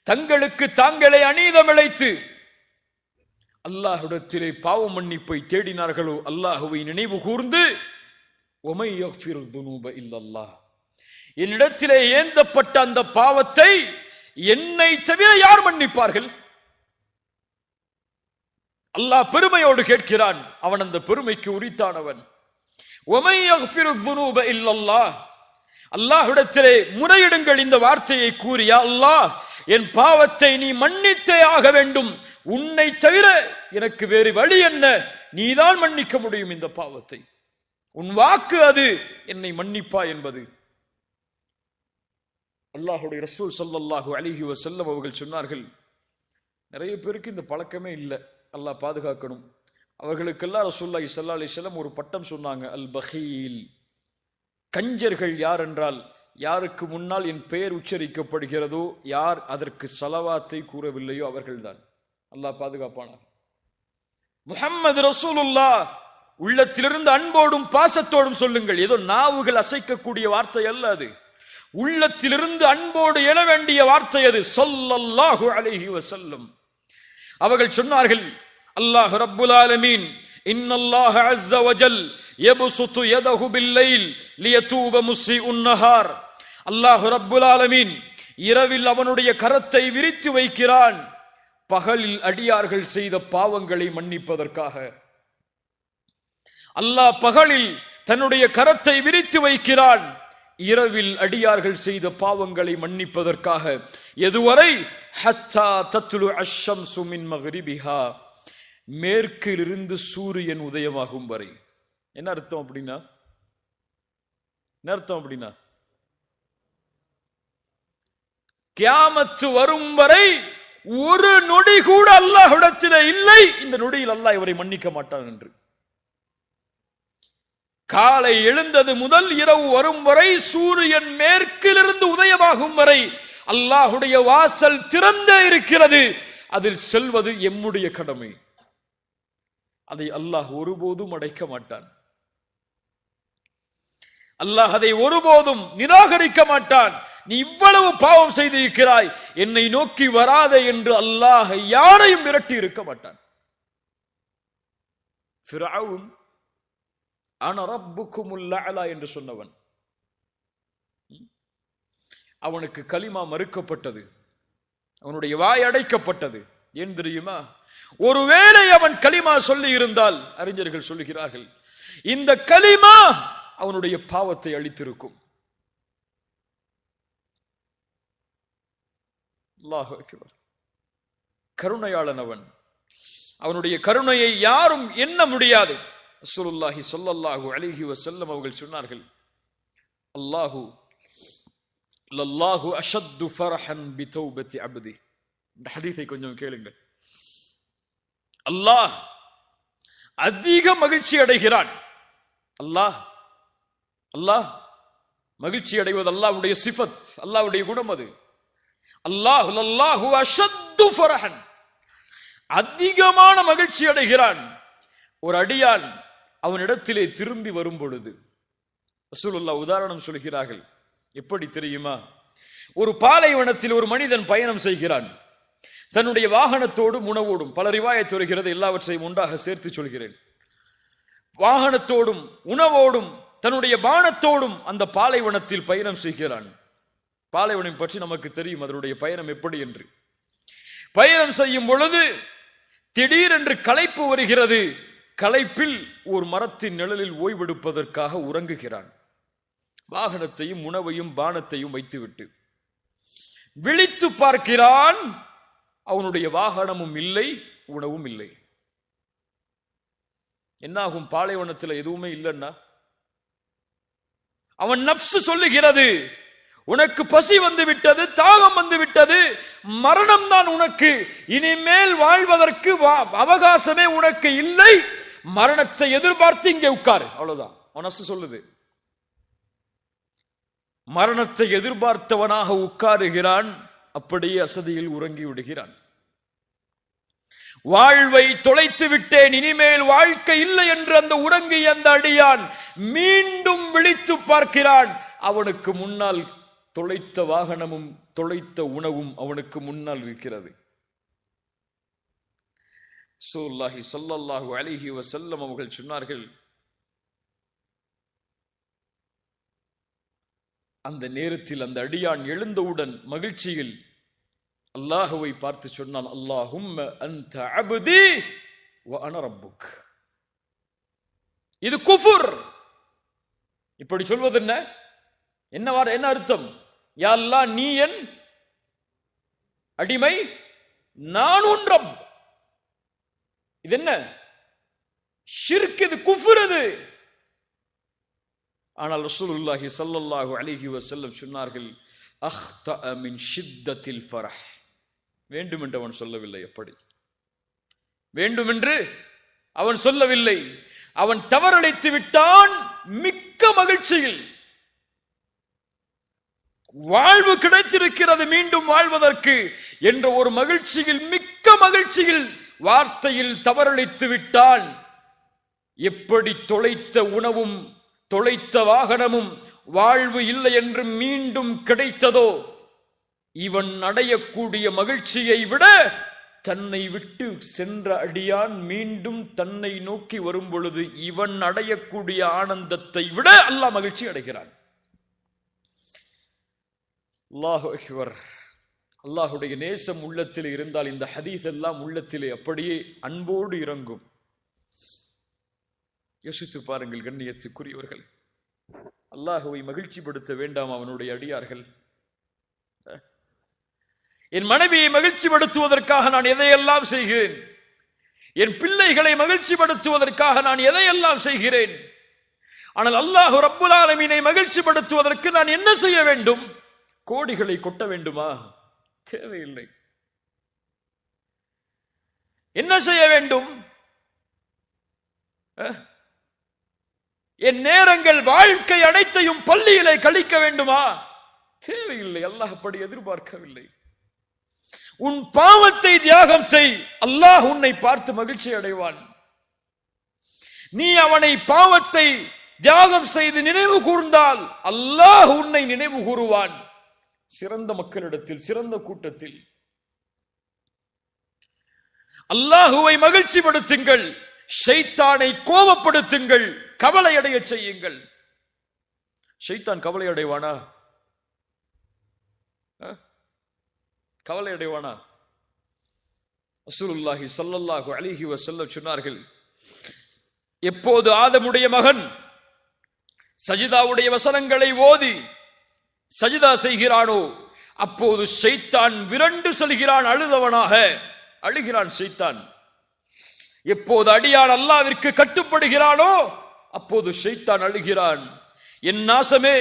தங்களுக்கு தாங்களே அநீதம் இழைத்து அல்லாஹ்விடத்திலே பாவ மன்னிப்பை தேடினார்களோ, அல்லாஹ்வை நினைவு கூர்ந்து وَمَن يَغْفِرُ الذُّنُوبَ إِلَّا اللَّهُ, என்னிடத்திலே ஏந்தப்பட்ட அந்த பாவத்தை என்னை தவிர யார் மன்னிப்பார்கள்? அல்லாஹ் பெருமையோடு கேட்கிறான். அவன் அந்த பெருமைக்கு உரித்தானவன். وَمَن يَغْفِرُ الذُّنُوبَ إِلَّا اللَّهُ, அல்லாஹ்விடத்திலே முறையிடுங்கள் இந்த வார்த்தையை கூறி, யா அல்லாஹ், என் பாவத்தை நீ மன்னித்தே ஆக வேண்டும், உன்னை தவிர எனக்கு வேறு வழி என்ன? நீதான் மன்னிக்க முடியும் இந்த பாவத்தை, உன் வாக்கு அது என்னை மன்னிப்பா என்பது. அல்லாஹ்வுடைய ரசூல் ஸல்லல்லாஹு அலைஹி வஸல்லம் அவர்கள் சொன்னார்கள், நிறைய பேருக்கு இந்த பழக்கமே இல்லை, அல்லாஹ் பாதுகாக்கணும். அவர்களுக்கெல்லாம் ரசூலுல்லாஹி ஸல்லல்லாஹு அலைஹி வஸல்லம் ஒரு பட்டம் சொன்னாங்க, அல் பகீல். கஞ்சர்கள் யார் என்றால், யாருக்கு முன்னால் என் பெயர் உச்சரிக்கப்படுகிறதோ, யார் அதற்கு ஸலவாத்தை கூறவில்லையோ அவர்கள்தான். அல்லாஹ் பாதுகாப்பானார். முஹம்மது ரசூலுல்லாஹ் உள்ளத்திலிருந்து அன்போடும் பாசத்தோடும் சொல்லுங்கள். ஏதோ நாவுகள் அசைக்கக்கூடிய வார்த்தை அல்ல அது, உள்ளத்திலிருந்து அன்போடு எழ வேண்டிய வார்த்தை அது. ஸல்லல்லாஹு அலைஹி வஸல்லம் அவர்கள் சொன்னார்கள், அல்லாஹ் ரப்புல் ஆலமீன் இன்னல்லாஹ அஸ்ஸ வஜல் யப்சுத்து யதஹு பில்லைல் லியதூப முஸ்ஸிஉன் நஹார். அல்லாஹ் ரப்புல் ஆலமீன் இரவில் அவனுடைய கரத்தை விரித்து வைக்கிறான், பகலில் அடியார்கள் செய்த பாவங்களை மன்னிப்பதற்காக. அல்லாஹ் பகலில் தன்னுடைய கரத்தை விரித்து வைக்கிறான், இரவில் அடியார்கள் செய்த பாவங்களை மன்னிப்பதற்காக. எதுவரை? ஹத்தா தத்லு அஷ்ஷம்சு மின் மக்ரிபிஹா, மேற்கிலிருந்து சூரியன் உதயமாகும் வரை. என்ன அர்த்தம் அப்படின்னா? என்ன அர்த்தம் அப்படின்னா, கியாமத்து வரும் வரை ஒரு நொடி கூட அல்லாஹ்விடத்திலே இல்லை, இந்த நொடியில் அல்லாஹ் இவரை மன்னிக்க மாட்டான் என்று. காலை எழுந்தது முதல் இரவு வரும் வரை, சூரியன் மேற்கிலிருந்து உதயமாகும் வரை அல்லாஹ்வுடைய வாசல் திறந்தே இருக்கிறது. அதில் செல்வது எம்முடைய கடமை. அதை அல்லாஹ் ஒருபோதும் அடைக்க மாட்டான். அல்லாஹ் அதை ஒருபோதும் நிராகரிக்க மாட்டான். நீ இவ்வளவு பாவம் செய்திருக்கிறாய், என்னை நோக்கி வராதே என்று அல்லாஹ் யாரையும் விரட்டி இருக்க மாட்டான். ஃபிரௌன் அன ரப்புக்குமுல் அலா என்று சொன்னவன், அவனுக்கு கலிமா மறுக்கப்பட்டது, அவனுடைய வாய் அடைக்கப்பட்டது. ஏன் தெரியுமா? ஒருவேளை அவன் கலிமா சொல்லி இருந்தால், அறிஞர்கள் சொல்லுகிறார்கள், இந்த கலிமா அவனுடைய பாவத்தை அழித்திருக்கும். அல்லாஹ் அக்பர். கருணையாளன் அவன். அவனுடைய கருணையை யாரும் எண்ண முடியாது. ரசூலுல்லாஹி ஸல்லல்லாஹு அலைஹி வஸல்லம் அவர்கள் சொன்னார்கள், லல்லாஹு அஷத்து ஃபரஹன் பிதௌபத்தி அப்தி. இந்த ஹதீஸை கொஞ்சம் கேளுங்கள். அல்லாஹ் அதிக மகிழ்ச்சி அடைகிறான். அல்லாஹ் மகிழ்ச்சி அடைவது அல்லாஹ்வுடைய சிஃபத், அல்லாஹ்வுடைய குணம் அது. லல்லாஹு அஷத்து ஃபரஹன், அதிகமான மகிழ்ச்சி அடைகிறான் ஒரு அடியான் அவனிடத்திலே திரும்பி வரும் பொழுது. ரசூலுல்லாஹ் உதாரணம் சொல்கிறார்கள். எப்படி தெரியுமா? ஒரு பாலைவனத்தில் ஒரு மனிதன் பயணம் செய்கிறான், தன்னுடைய வாகனத்தோடும் உணவோடும். பல ரிவாயத் வருகிறது, எல்லாவற்றையும் ஒன்றாக சேர்த்து சொல்கிறேன். வாகனத்தோடும் உணவோடும் தன்னுடைய பானத்தோடும் அந்த பாலைவனத்தில் பயணம் செய்கிறான். பாலைவனம் பற்றி நமக்கு தெரியும், அதனுடைய பயணம் எப்படி என்று. பயணம் செய்யும் பொழுது திடீரென்று களைப்பு வருகிறது. களைப்பில் ஒரு மரத்தின் நிழலில் ஓய்வெடுப்பதற்காக உறங்குகிறான். வாகனத்தையும் உணவையும் பானத்தையும் வைத்துவிட்டு விழித்து பார்க்கிறான். அவனுடைய வாகனமும் இல்லை, உணவும் இல்லை. என்னாகும்? பாலைவனத்தில் எதுவுமே இல்லைன்னா அவன் நப்சு சொல்லுகிறது, உனக்கு பசி வந்து விட்டது, தாகம் வந்து விட்டது, மரணம் தான் உனக்கு, இனிமேல் வாழ்வதற்கு அவகாசமே உனக்கு இல்லை, மரணத்தை எதிர்பார்த்து இங்கே உட்காரு. அவ்வளவுதான் மனசு சொல்லுது. மரணத்தை எதிர்பார்த்தவனாக உட்காருகிறான். அப்படியே அசதியில் உறங்கி விடுகிறான். வாழ்வை தொலைத்து விட்டேன், இனிமேல் வாழ்க்கை இல்லை என்று அந்த உறங்கிய அந்த அடியான் மீண்டும் விழித்து பார்க்கிறான். அவனுக்கு முன்னால் தொலைத்த வாகனமும் தொலைத்த உணவும் அவனுக்கு முன்னால் இருக்கிறது. ரசூலுல்லாஹி ஸல்லல்லாஹு அலைஹி வஸல்லம் அவர்கள் சொன்னார்கள், அந்த நேரத்தில் அந்த அடியான் எழுந்தவுடன் மகிழ்ச்சியில் அல்லாஹுவை பார்த்து சொன்னான், அல்லாஹும்ம அன்த அப்தி வ அன ரப்புக். இது குஃபுர். இப்படி சொல்வது என்ன அர்த்தம்? யா அல்லாஹ், நீ என் அடிமை, நான் உன் ரப். இது என்ன? ஷிர்க், இது குஃபுர் இது. ஆனால் ரசூலுல்லாஹி ஸல்லல்லாஹு அலைஹி வஸல்லம் சொன்னார்கள், அக்தஅ மின் ஷித்தத்தில் ஃபரஹ். வேண்டுமென்று அவன் சொல்லவில்லை. எப்படி வேண்டுமென்று அவன் சொல்லவில்லை. அவன் தவறளித்து விட்டான். மிக்க மகிழ்ச்சியில் வாழ்வு கிடைத்திருக்கிறது, மீண்டும் வாழ்வதற்கு என்ற ஒரு மகிழ்ச்சியில், மிக்க மகிழ்ச்சியில் வார்த்தையில் தவறளித்து விட்டான். எப்படி தொலைத்த உணவும் தொலைத்த வாகனமும் வாழ்வு இல்லை என்று மீண்டும் கிடைத்ததோ, இவன் அடையக்கூடிய மகிழ்ச்சியை விட தன்னை விட்டு சென்ற அடியான் மீண்டும் தன்னை நோக்கி வரும் பொழுது இவன் அடையக்கூடிய ஆனந்தத்தை விட அல்லாஹ் மகிழ்ச்சி அடைகிறான். அல்லாஹு அக்பர். அல்லாஹுடைய நேசம் உள்ளத்திலே இருந்தால் இந்த ஹதீஸ் எல்லாம் உள்ளத்திலே அப்படியே அன்போடு இறங்கும். யோசித்து பாருங்கள் கண்ணியத்துக்குரியவர்கள், அல்லாஹுவை மகிழ்ச்சிப்படுத்த வேண்டாம் அவனுடைய அடியார்கள்? என் மனைவியை மகிழ்ச்சிப்படுத்துவதற்காக நான் எதையெல்லாம் செய்கிறேன், என் பிள்ளைகளை மகிழ்ச்சிப்படுத்துவதற்காக நான் எதையெல்லாம் செய்கிறேன். ஆனால் அல்லாஹ் ரப்புல் ஆலமீனை மகிழ்ச்சிப்படுத்துவதற்கு நான் என்ன செய்ய வேண்டும்? கோடிகளை கொட்ட வேண்டுமா? தேவையில்லை. என்ன செய்ய வேண்டும்? என் நேரங்கள், வாழ்க்கை அனைத்தையும் பள்ளியிலே கழிக்க வேண்டுமா? தேவையில்லை. அல்லாஹ் அப்படி எதிர்பார்க்கவில்லை. உன் பாவத்தை தியாகம் செய், அல்லாஹ் உன்னை பார்த்து மகிழ்ச்சி அடைவான். நீ அவனை பாவத்தை தியாகம் செய்து நினைவு கூர்ந்தால் அல்லாஹ் உன்னை நினைவு கூறுவான். சிறந்த மக்களிடத்தில், சிறந்த கூட்டத்தில். அல்லாஹுவை மகிழ்ச்சிப்படுத்துங்கள், ஷைத்தானை கோபப்படுத்துங்கள், கவலை அடைய செய்யுங்கள். ஷைத்தான் கவலை அடைவானா? கவலை அடைவானா? ரசூலுல்லாஹி ஸல்லல்லாஹு அலைஹி வஸல்லம் சொன்னார்கள், எப்போது ஆதமுடைய மகன் சஜிதாவுடைய வசனங்களை ஓதி சஜிதா செய்கிறானோ அப்போது ஷைத்தான் விரண்டு செல்கிறான், அழுதவனாக அழுகிறான் ஷைத்தான். எப்போது அடியான் அல்லாஹ்விற்கு கட்டுப்படுகிறானோ அப்போது ஷைத்தான் அழுகிறான். என் நாசமே,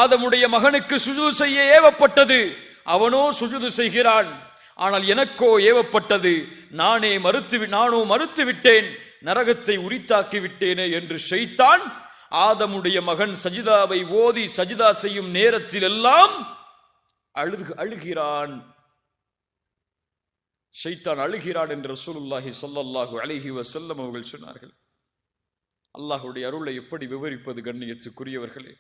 ஆதமுடைய மகனுக்கு சுஜூது செய்ய ஏவப்பட்டது, அவனோ சுஜூது செய்கிறான். ஆனால் எனக்கோ ஏவப்பட்டது, நானோ மறுத்து விட்டேன், நரகத்தை உரித்தாக்கி விட்டேனே என்று ஷைத்தான் ஆதமுடைய மகன் சஜிதாவை ஓதி சஜிதா செய்யும் நேரத்தில் எல்லாம் அழுகிறான். ஷைத்தான் அழுகிறான் என்று ரசூலுல்லாஹி ஸல்லல்லாஹு அலைஹி வஸல்லம் அவர்கள் சொன்னார்கள். அல்லாஹ்வுடைய அருளை எப்படி விவரிப்பது கண்ணியத்துக்குரியவர்களே?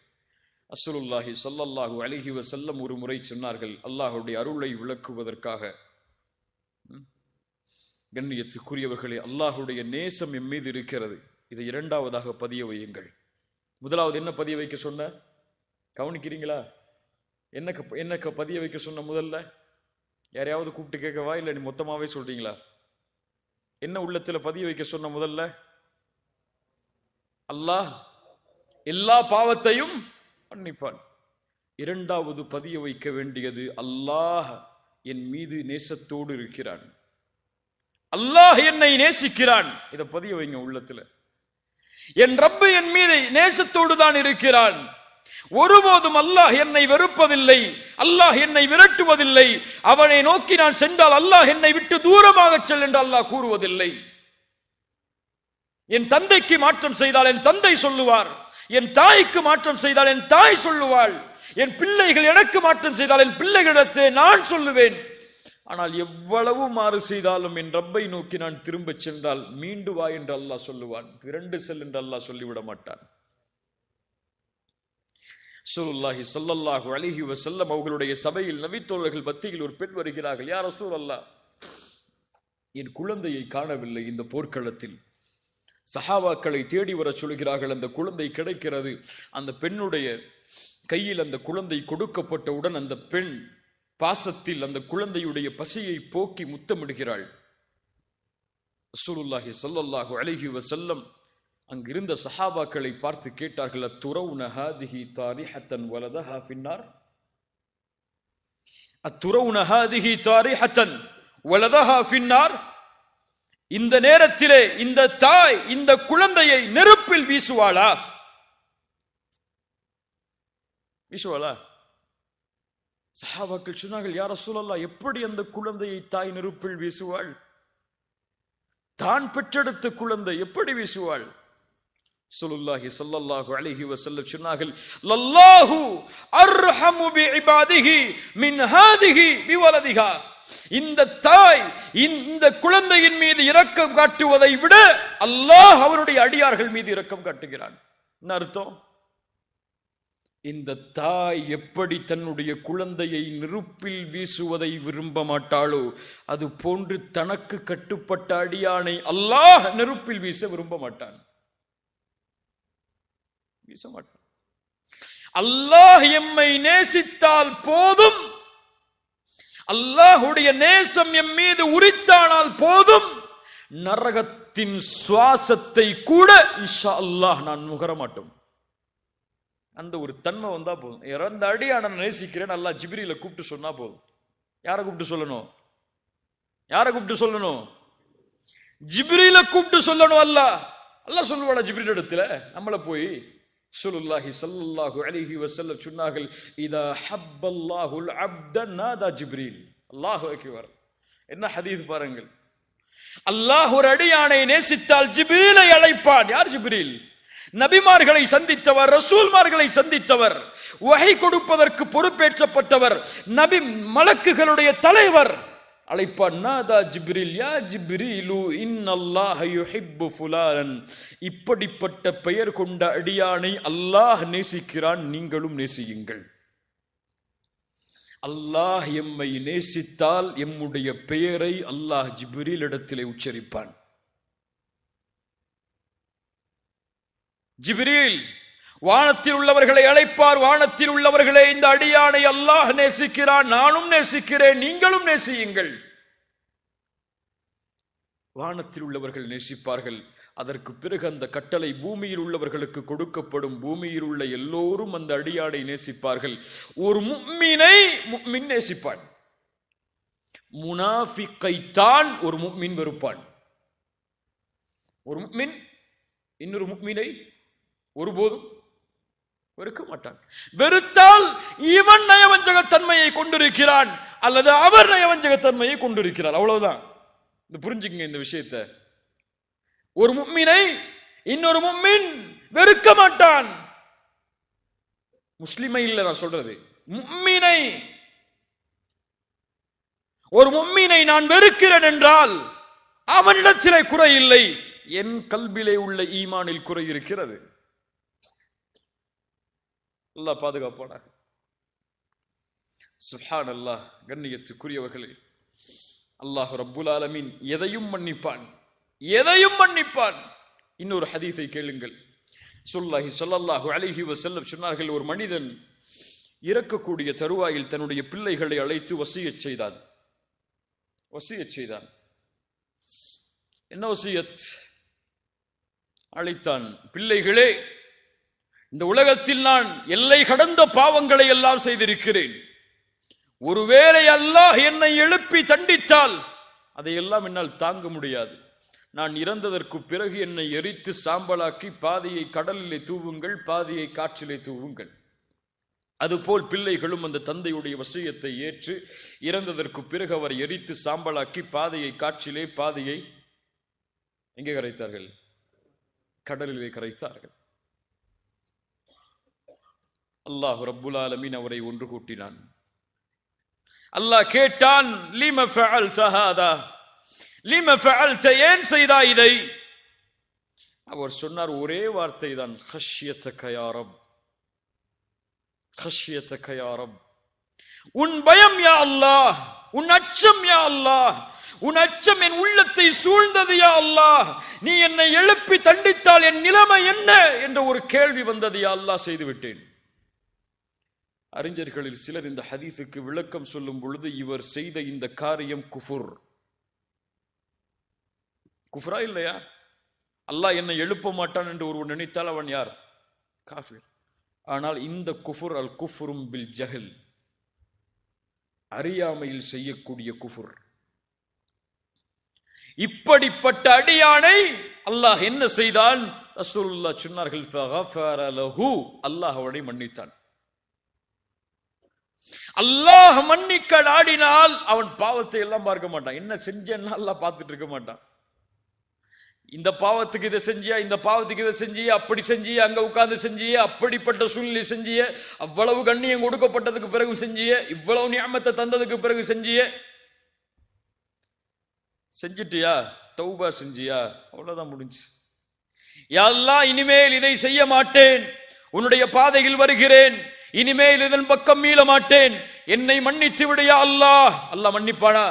ரசூலுல்லாஹி ஸல்லல்லாஹு அலைஹி வஸல்லம் ஒரு முறை சொன்னார்கள், அல்லாஹ்வுடைய அருளை விளக்குவதற்காக, கண்ணியத்துக்குரியவர்களே, அல்லாஹ்வுடைய நேசம் எம் மீது இருக்கிறது. இதை இரண்டாவதாக பதிய வையுங்கள். முதலாவது என்ன பதிய வைக்க சொன்ன? கவனிக்கிறீங்களா? என்ன பதிய வைக்க சொன்ன? முதல்ல யாரையாவது கூப்பிட்டு கேட்கவா, இல்லை நீ மொத்தமாவே சொல்றீங்களா? என்ன உள்ளத்துல பதிய வைக்க சொன்ன? முதல்ல அல்லாஹ் எல்லா பாவத்தையும் மன்னிப்பான். இரண்டாவது பதிய வைக்க வேண்டியது, அல்லாஹ் என் மீது நேசத்தோடு இருக்கிறான், அல்லாஹ் என்னை நேசிக்கிறான். இதை பதிய வைங்க உள்ளத்துல. என் ரப்பு என் மீது நேசத்தோடு தான் இருக்கிறான். ஒருபோதும் அல்லாஹ் என்னை வெறுப்பதில்லை, அல்லாஹ் என்னை விரட்டுவதில்லை. அவனை நோக்கி நான் சென்றால் அல்லாஹ் என்னை விட்டு தூரமாக செல் என்று அல்லாஹ் கூறுவதில்லை. என் தந்தைக்கு மாற்றம் செய்தால் என் தந்தை சொல்லுவார், என் தாய்க்கு மாற்றம் செய்தால் என் தாய் சொல்லுவாள், என் பிள்ளைகள் எனக்கு மாற்றம் செய்தால் என் பிள்ளைகளிடத்தை நான் சொல்லுவேன். ஆனால் எவ்வளவு மாறு செய்தாலும் என் ரப்பை நோக்கி நான் திரும்ப சென்றால் மீண்டு வா என்று அல்லாஹ் சொல்லுவான், விரண்டு செல் என்று அல்லாஹ் சொல்லிவிட மாட்டான். ரசூலுல்லாஹி ஸல்லல்லாஹு அலைஹி வஸல்லம் அவர்களுடைய சபையில் நபித்தோழர்கள் மத்தியில் ஒரு பெண் வருகிறார்கள். யா ரசூலல்லாஹ், என் குழந்தையை காணவில்லை இந்த போர்க்களத்தில். சஹாபாக்களை தேடி வர சொல்கிறார்கள். அந்த குழந்தை கிடைக்கிறது. அந்த பெண்ணுடைய கையில் அந்த குழந்தை கொடுக்கப்பட்டவுடன் அந்த பெண் பாசத்தில் அந்த குழந்தையுடைய பசியை போக்கி முத்தமிடுகிறாள். ரசூலுல்லாஹி ஸல்லல்லாஹு அலைஹி வஸல்லம் அங்கிருந்த சஹாபாக்களை பார்த்து கேட்டார்கள், அத்துரவுன ஹாதிஹி தாரிஹத்தன் வலதஹா ஃபின்னார், அத்துரவுன ஹாதிஹி தாரிஹத்தன் வலதஹா ஃபின்னார், இந்த நேரத்திலே இந்த தாய் இந்த குழந்தையை நெருப்பில் வீசுவாளா? சஹாபாக்கள் சொன்னார்கள், யா ரசூலல்லாஹ், எப்படி அந்த குழந்தையை தாய் நெருப்பில் வீசுவாள்? தான் பெற்றெடுத்த குழந்தை எப்படி வீசுவாள்? ரசூலுல்லாஹி ஸல்லல்லாஹு அலைஹி வஸல்லம் சொன்னார்கள், லல்லாஹு அர்ஹமு பிஇபாதிஹி மின் ஹாதிஹி பிவலதிஹா, இந்த தாய் இந்த குழந்தையின் மீது இரக்கம் காட்டுவதை விட அல்லாஹ் அவருடைய அடியார்கள் மீது இரக்கம் காட்டுகிறான். என்ன அர்த்தம்? இந்த தாய் எப்படி தன்னுடைய குழந்தையை நெருப்பில் வீசுவதை விரும்ப மாட்டாளோ அது போன்று தனக்கு கட்டுப்பட்ட அடியானை அல்லாஹ் நெருப்பில் வீச விரும்ப மாட்டான், வீச மாட்டான். அல்லாஹ் எம்மை நேசித்தால் போதும், அல்லாஹுடைய நேசம் எம் மீது உரித்தானால் போதும், நரகத்தின் சுவாசத்தை கூட இன்ஷா அல்லாஹ் நான் நுகர மாட்டோம். அந்த ஒரு தன்மை வந்தா போதும். இறந்த அடியான நேசிக்கிறேன் அல்லாஹ் ஜிப்ரீல கூப்பிட்டு சொன்னா போதும். யாரை கூப்பிட்டு சொல்லணும்? யாரை கூப்பிட்டு சொல்லணும்? ஜிப்ரீல கூப்பிட்டு சொல்லணும். அல்லாஹ் சொல்லுவாடா ஜிப்ரீல் இடத்துல? நம்மள போய் ரசூலுல்லாஹி ஸல்லல்லாஹு அலைஹி வஸல்லம் சொன்னார்கள், இதா ஹப்பல்லாஹுல் அப்த நாதா ஜிப்ரீல். அல்லாஹு அக்பர். என்ன ஹதீஸ் பாருங்கள். அல்லாஹ் ஒரு அடியானை நேசித்தால் ஜிப்ரீலை அழைப்பான். யார் ஜிப்ரீல்? நபிமார்களை சந்தித்தவர், ரசூல்மார்களை சந்தித்தவர், வஹை கொடுப்பதற்கு பொறுப்பேற்றப்பட்டவர், நபி மலக்குகளுடைய தலைவர். அழைப்பான், நாதா ஜிப்ரீல், யா ஜிப்ரீலு இன்னல்லாஹ யுஹிப்பு ஃபுலான், இப்படிப்பட்ட பெயர் கொண்ட அடியானை அல்லாஹ் நேசிக்கிறான், நீங்களும் நேசியுங்கள். அல்லாஹ் எம்மை நேசித்தால் எம்முடைய பெயரை அல்லாஹ் ஜிப்ரீல் இடத்திலே உச்சரிப்பான். ஜிப்ரீல் வானத்தில் உள்ளவர்களை அழைப்பார், வானத்தில் உள்ளவர்களே, இந்த அடியானை அல்லாஹ் நேசிக்கிறான், நானும் நேசிக்கிறேன், நீங்களும் நேசியுங்கள். வானத்தில் உள்ளவர்கள் நேசிப்பார்கள். அதற்கு பிறகு அந்த கட்டளை பூமியில் உள்ளவர்களுக்கு கொடுக்கப்படும். பூமியில் உள்ள எல்லோரும் அந்த அடியானை நேசிப்பார்கள். ஒரு முஃமினை முஃமின் நேசிப்பான், முனாஃபிக்கைத்தான் ஒரு முஃமின் வெறுப்பான். ஒரு முஃமின் இன்னொரு முஃமினை ஒருபோதும் வெறுக்க மாட்டான். வெறுத்தால் இவன் நயவஞ்சகத்தன்மையை கொண்டிருக்கிறான் அல்லது அவர் நயவஞ்சகத்தன்மையை கொண்டிருக்கிறார். அவ்வளவுதான். இந்த புரிஞ்சுக்கங்க இந்த விஷயத்தை. ஒரு முஃமினை இன்னொரு முஃமின் வெறுக்க மாட்டான். முஸ்லிமை இல்ல நான் சொல்றது, முஃமினை. ஒரு முஃமினை நான் வெறுக்கிறேன் என்றால் அவனிடத்திலே குறை இல்லை, என் கல்விலே உள்ள ஈமானில் குறை இருக்கிறது. அல்லாஹ் பாதுகாப்பானாக. சுப்ஹானல்லாஹ். கண்ணியத்துக்குரியவர்களே, அல்லாஹ் ரப்புல் ஆலமீன் எதையும் மன்னிப்பான், எதையும் மன்னிப்பான். இன்னொரு ஹதீஸை கேளுங்கள். ஸல்லல்லாஹு அலைஹி வஸல்லம் சொன்னார்கள், ஒரு மனிதன் இறக்கக்கூடிய தருவாயில் தன்னுடைய பிள்ளைகளை அழைத்து வசியத் செய்தான். என்ன வசியத்? அழைத்தான், பிள்ளைகளே, இந்த உலகத்தில் நான் எல்லை கடந்த பாவங்களை எல்லாம் செய்திருக்கிறேன். ஒருவேளை அல்லாஹ் என்னை எழுப்பி தண்டித்தால் அதையெல்லாம் என்னால் தாங்க முடியாது. நான் இறந்ததற்கு பிறகு என்னை எரித்து சாம்பலாக்கி பாதியை கடலிலே தூவுங்கள், பாதியை காற்றிலே தூவுங்கள். அதுபோல் பிள்ளைகளும் அந்த தந்தையுடைய வசியத்தை ஏற்று இறந்ததற்கு பிறகு அவர் எரித்து சாம்பலாக்கி பாதியை காற்றிலே பாதியை எங்கே கரைத்தார்கள்? கடலிலே கரைத்தார்கள். அல்லாஹ் ரப்புல் ஆலமீன் அவரை ஒன்று கூட்டினான். அல்லாஹ் கேட்டான், லிம ஃபஅல்த ஹாதா, லிம ஃபஅல்த, ஏன் செய்தாய் இதை? அவர் சொன்னார் ஒரே வார்த்தை தான், ஹஷ்யதக யா ரப், ஹஷ்யதக யா ரப். உன் பயம் யா அல்லாஹ், உன் அச்சம் யா அல்லாஹ், உன் அச்சம் என் உள்ளத்தை சூழ்ந்தது யா அல்லாஹ். நீ என்னை எழுப்பி தண்டித்தால் என் நிலைமை என்ன என்ற ஒரு கேள்வி வந்தது யா அல்லாஹ், செய்து விட்டேன். அறிஞர்களில் சிலர் இந்த ஹதீஸுக்கு விளக்கம் சொல்லும் பொழுது, இவர் செய்த இந்த காரியம் குஃபுர். குஃப்ரா இல்லையா? அல்லாஹ் என்னை எழுப்ப மாட்டான் என்று ஒருவன் நினைத்தால் அவன் யார்? காஃபிர். ஆனால் இந்த குஃபுர் அல் குஃப்ரும் பில் ஜஹல், அறியாமையில் செய்யக்கூடிய குஃபுர். இப்படிப்பட்ட அடியானை அல்லாஹ் என்ன செய்தான்? ரசூலுல்லாஹ் சொன்னார்கள், ஃபகஃபர லஹு, அல்லாஹ் அவனை மன்னித்தான். அல்லாஹ் மன்னிக்க நாடினால் அவன் பாவத்தை எல்லாம் பார்க்க மாட்டான். என்ன செஞ்சேன்னா அல்லாஹ் பார்த்துட்டு இருக்க மாட்டான். இந்த பாவத்துக்கு இதை செஞ்சியா, இந்த பாவத்துக்கு இதை செஞ்சிய, அப்படி செஞ்சிய, அங்க உட்கார்ந்து செஞ்சிய, அப்படிப்பட்ட சூழ்நிலை செஞ்சிய, அவ்வளவு கண்ணியம் கொடுக்கப்பட்டதுக்கு பிறகு செஞ்சிய, இவ்வளவு நியமத்தை தந்ததுக்கு பிறகு செஞ்சிய, செஞ்சிட்டியா, தௌபா செஞ்சியா, அவ்வளவுதான் முடிஞ்சு. யா அல்லாஹ், இனிமேல் இதை செய்ய மாட்டேன், உன்னுடைய பாதையில் வருகிறேன், இனிமேல் இதன் பக்கம் மீள மாட்டேன், என்னை மன்னித்து விடையா அல்லாஹ். அல்லாஹ் மன்னிப்பானா?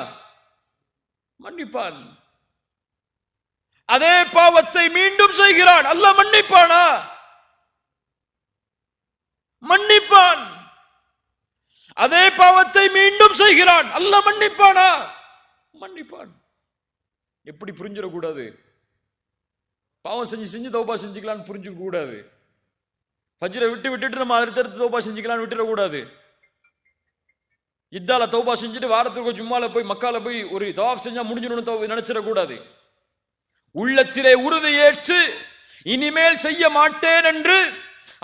மன்னிப்பான். அதே பாவத்தை மீண்டும் செய்கிறான், அல்லாஹ் மன்னிப்பானா? மன்னிப்பான். அதே பாவத்தை மீண்டும் செய்கிறான், அல்லாஹ் மன்னிப்பானா? மன்னிப்பான். எப்படி புரிஞ்சிடக்கூடாது? பாவம் செஞ்சு செஞ்சு தௌபா செஞ்சுக்கலான்னு புரிஞ்சுக்க கூடாது. ஃபஜ்ரை விட்டுட்டு நம்ம அடுத்தடுத்து தௌபா செஞ்சுக்கலான்னு விட்டுடக்கூடாது. இதால தௌபா செஞ்சுட்டு வாரத்துக்கு ஜும்மால போய் மக்கால போய் ஒரு தவாஃப் செஞ்சா முடிஞ்சிடணும் நினைச்சிடக்கூடாது. உள்ளத்திலே உறுதி ஏற்று இனிமேல் செய்ய மாட்டேன் என்று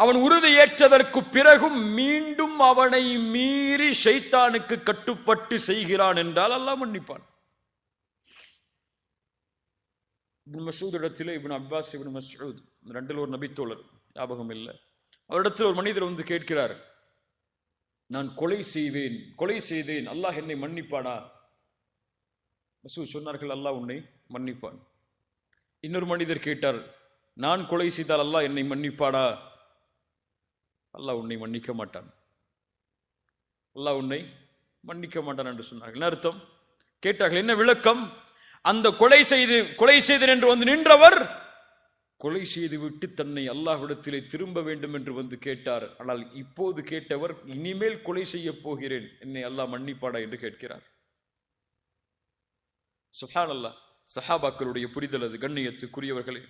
அவன் உறுதி ஏற்றதற்கு பிறகும் மீண்டும் அவனை மீறி ஷைத்தானுக்கு கட்டுப்பட்டு செய்கிறான் என்றால் அல்லாஹ் மன்னிப்பான். இப்னு மஸ்ஊத் இடத்திலே இப்னு அப்பாஸ், இப்னு மஸ்ஊத் ரெண்டில் ஒரு நபித்தோழர், ஞாபகம் இல்லை, அவரிடத்தில் ஒரு மனிதர் வந்து கேட்கிறார், நான் கொலை செய்தேன், அல்லாஹ் என்னை மன்னிப்பானா? மஸ்ஊத் சொன்னார்கள், அல்லாஹ் உன்னை மன்னிப்பான். இன்னொரு மனிதர் கேட்டார், நான் கொலை செய்தால் அல்லாஹ் என்னை மன்னிப்பானா? அல்லாஹ் உன்னை மன்னிக்க மாட்டான், அல்லாஹ் உன்னை மன்னிக்க மாட்டான் என்று சொன்னார்கள். என்ன அர்த்தம்? கேட்டார்கள், என்ன விளக்கம்? அந்த கொலை செய்தேன் என்று வந்து நின்றவர் கொலை செய்து விட்டு தன்னை அல்லாஹ்விடத்திலே திரும்ப வேண்டும் என்று வந்து கேட்டார். ஆனால் இப்போது கேட்டவர், இனிமேல் கொலை செய்ய போகிறேன், என்னை அல்லாஹ் மன்னிப்பாடா என்று கேட்கிறார். சுப்ஹானல்லாஹ். சஹாபாக்களுடைய புரிதல் அது. கண்ணியத்துக்குரியவர்களே,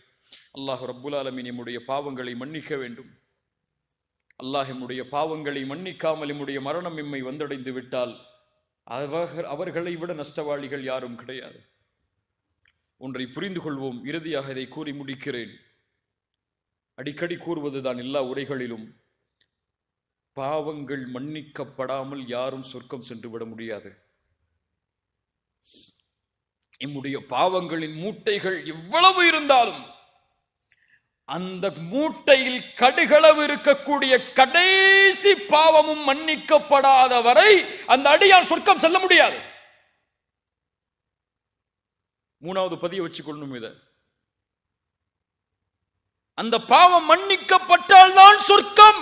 அல்லாஹ் ரப்புல் ஆலமீன் நம்முடைய பாவங்களை மன்னிக்க வேண்டும். அல்லாஹ் நம்முடைய பாவங்களை மன்னிக்காமல் நம்முடைய மரணம் எம்மை வந்தடைந்து விட்டால் அவர்களை விட நஷ்டவாளிகள் யாரும் கிடையாது. ஒன்றை புரிந்து கொள்வோம். இறுதியாக இதை கூறி முடிக்கிறேன். அடிக்கடி கூறுவதுதான் எல்லா உரைகளிலும், பாவங்கள் மன்னிக்கப்படாமல் யாரும் சொர்க்கம் சென்று விட முடியாது. நம்முடைய பாவங்களின் மூட்டைகள் எவ்வளவு இருந்தாலும் அந்த மூட்டையில் கடுகளவு இருக்கக்கூடிய கடைசி பாவமும் மன்னிக்கப்படாத வரை அந்த அடியான் சொர்க்கம் செல்ல முடியாது. மூணாவது பதிய வச்சுக்கொள்ளணும். இத அந்த பாவம் மன்னிக்கப்பட்டால் தான் சொர்க்கம்.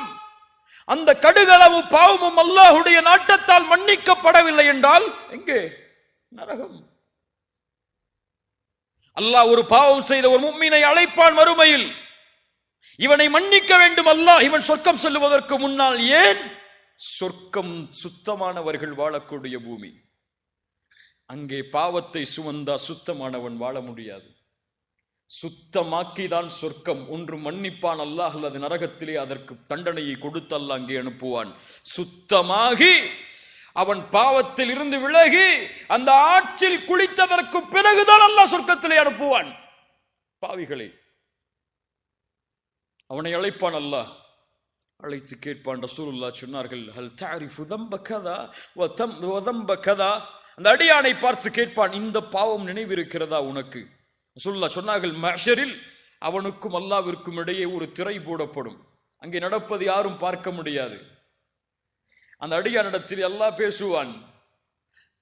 அந்த கடுகளவு பாவமும் அல்லாஹ்வுடைய நாட்டத்தால் மன்னிக்கப்படவில்லை என்றால் எங்கே? நரகம். அல்லாஹ் ஒரு பாவம் செய்த ஒரு முஃமினை அழைப்பான் மறுமையில், இவனை மன்னிக்க வேண்டும் அல்லாஹ், இவன் சொர்க்கம் செல்லுவதற்கு முன்னால். ஏன்? சொர்க்கம் சுத்தமானவர்கள் வாழக்கூடிய பூமி. அங்கே பாவத்தை சுமந்தா சுத்தமானவன் வாழ முடியாது. சுத்தமாக்கிதான் சொர்க்கம். ஒன்று மன்னிப்பான் அல்லாஹ், அல்லது நரகத்திலே அதற்கு தண்டனையை கொடுத்து அல்லாஹ் அங்கே அனுப்புவான். சுத்தமாகி அவன் பாவத்தில் இருந்து விலகி அந்த ஆற்றில் குளித்ததற்கு பிறகுதான் அல்லாஹ் சொர்க்கத்திலே அனுப்புவான். பாவிகளை அவனை அழைப்பான் அல்லாஹ். அழைத்து கேட்பான். ரசூலுல்லாஹ் சொன்னார்கள், ஹல் தஅரிஃபு தம்ப கதா வ தம்ப கதா. அந்த அடியானை பார்த்து கேட்பான், இந்த பாவம் நினைவிருக்கிறதா உனக்கு? ரசூலுல்லாஹ் சொன்னார்கள், மஹ்ஷரில் அவனுக்கும் அல்லாஹ்விற்கும் இடையே ஒரு திரை போடப்படும். அங்கே நடப்பது யாரும் பார்க்க முடியாது. அந்த அடியானிடத்தில் அல்லாஹ் பேசுவான்,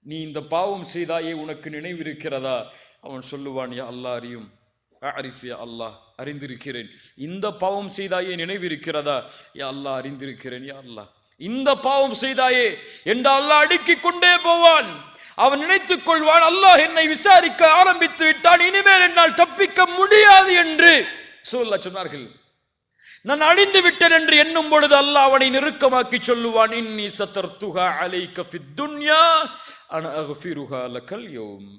நீ இந்த பாவம் செய்தாயே உனக்கு நினைவிருக்கிறதா? அவன் சொல்லுவான், யா அல்லாஹ் அறியும். அரிஃப் யா அல்லாஹ், அறிந்திருக்கிறேன். இந்த பாவம் செய்தாயே நினைவிருக்கிறதா? யா அல்லாஹ் அறிந்திருக்கிறேன் யா அல்லாஹ். இந்த பாவம் செய்தாயே என்று அல்லாஹ் அடுக்கிக் கொண்டே போவான். அவன் நினைத்துக் கொள்வான், அல்லாஹ் என்னை விசாரிக்க ஆரம்பித்து விட்டான், இனிமேல் என்னால் தப்பிக்க முடியாது என்று ரசூலுல்லாஹ் சொன்னார்கள். நான் அழிந்து விட்டேன் என்று எண்ணும் பொழுது அல்லாஹ் அவனை நெருக்கமாக்கி சொல்லுவான், இன்னி சதர்துஹா அலைக ஃபித் துன்யா அன அக்ஃபிருஹா லகல் யௌம்.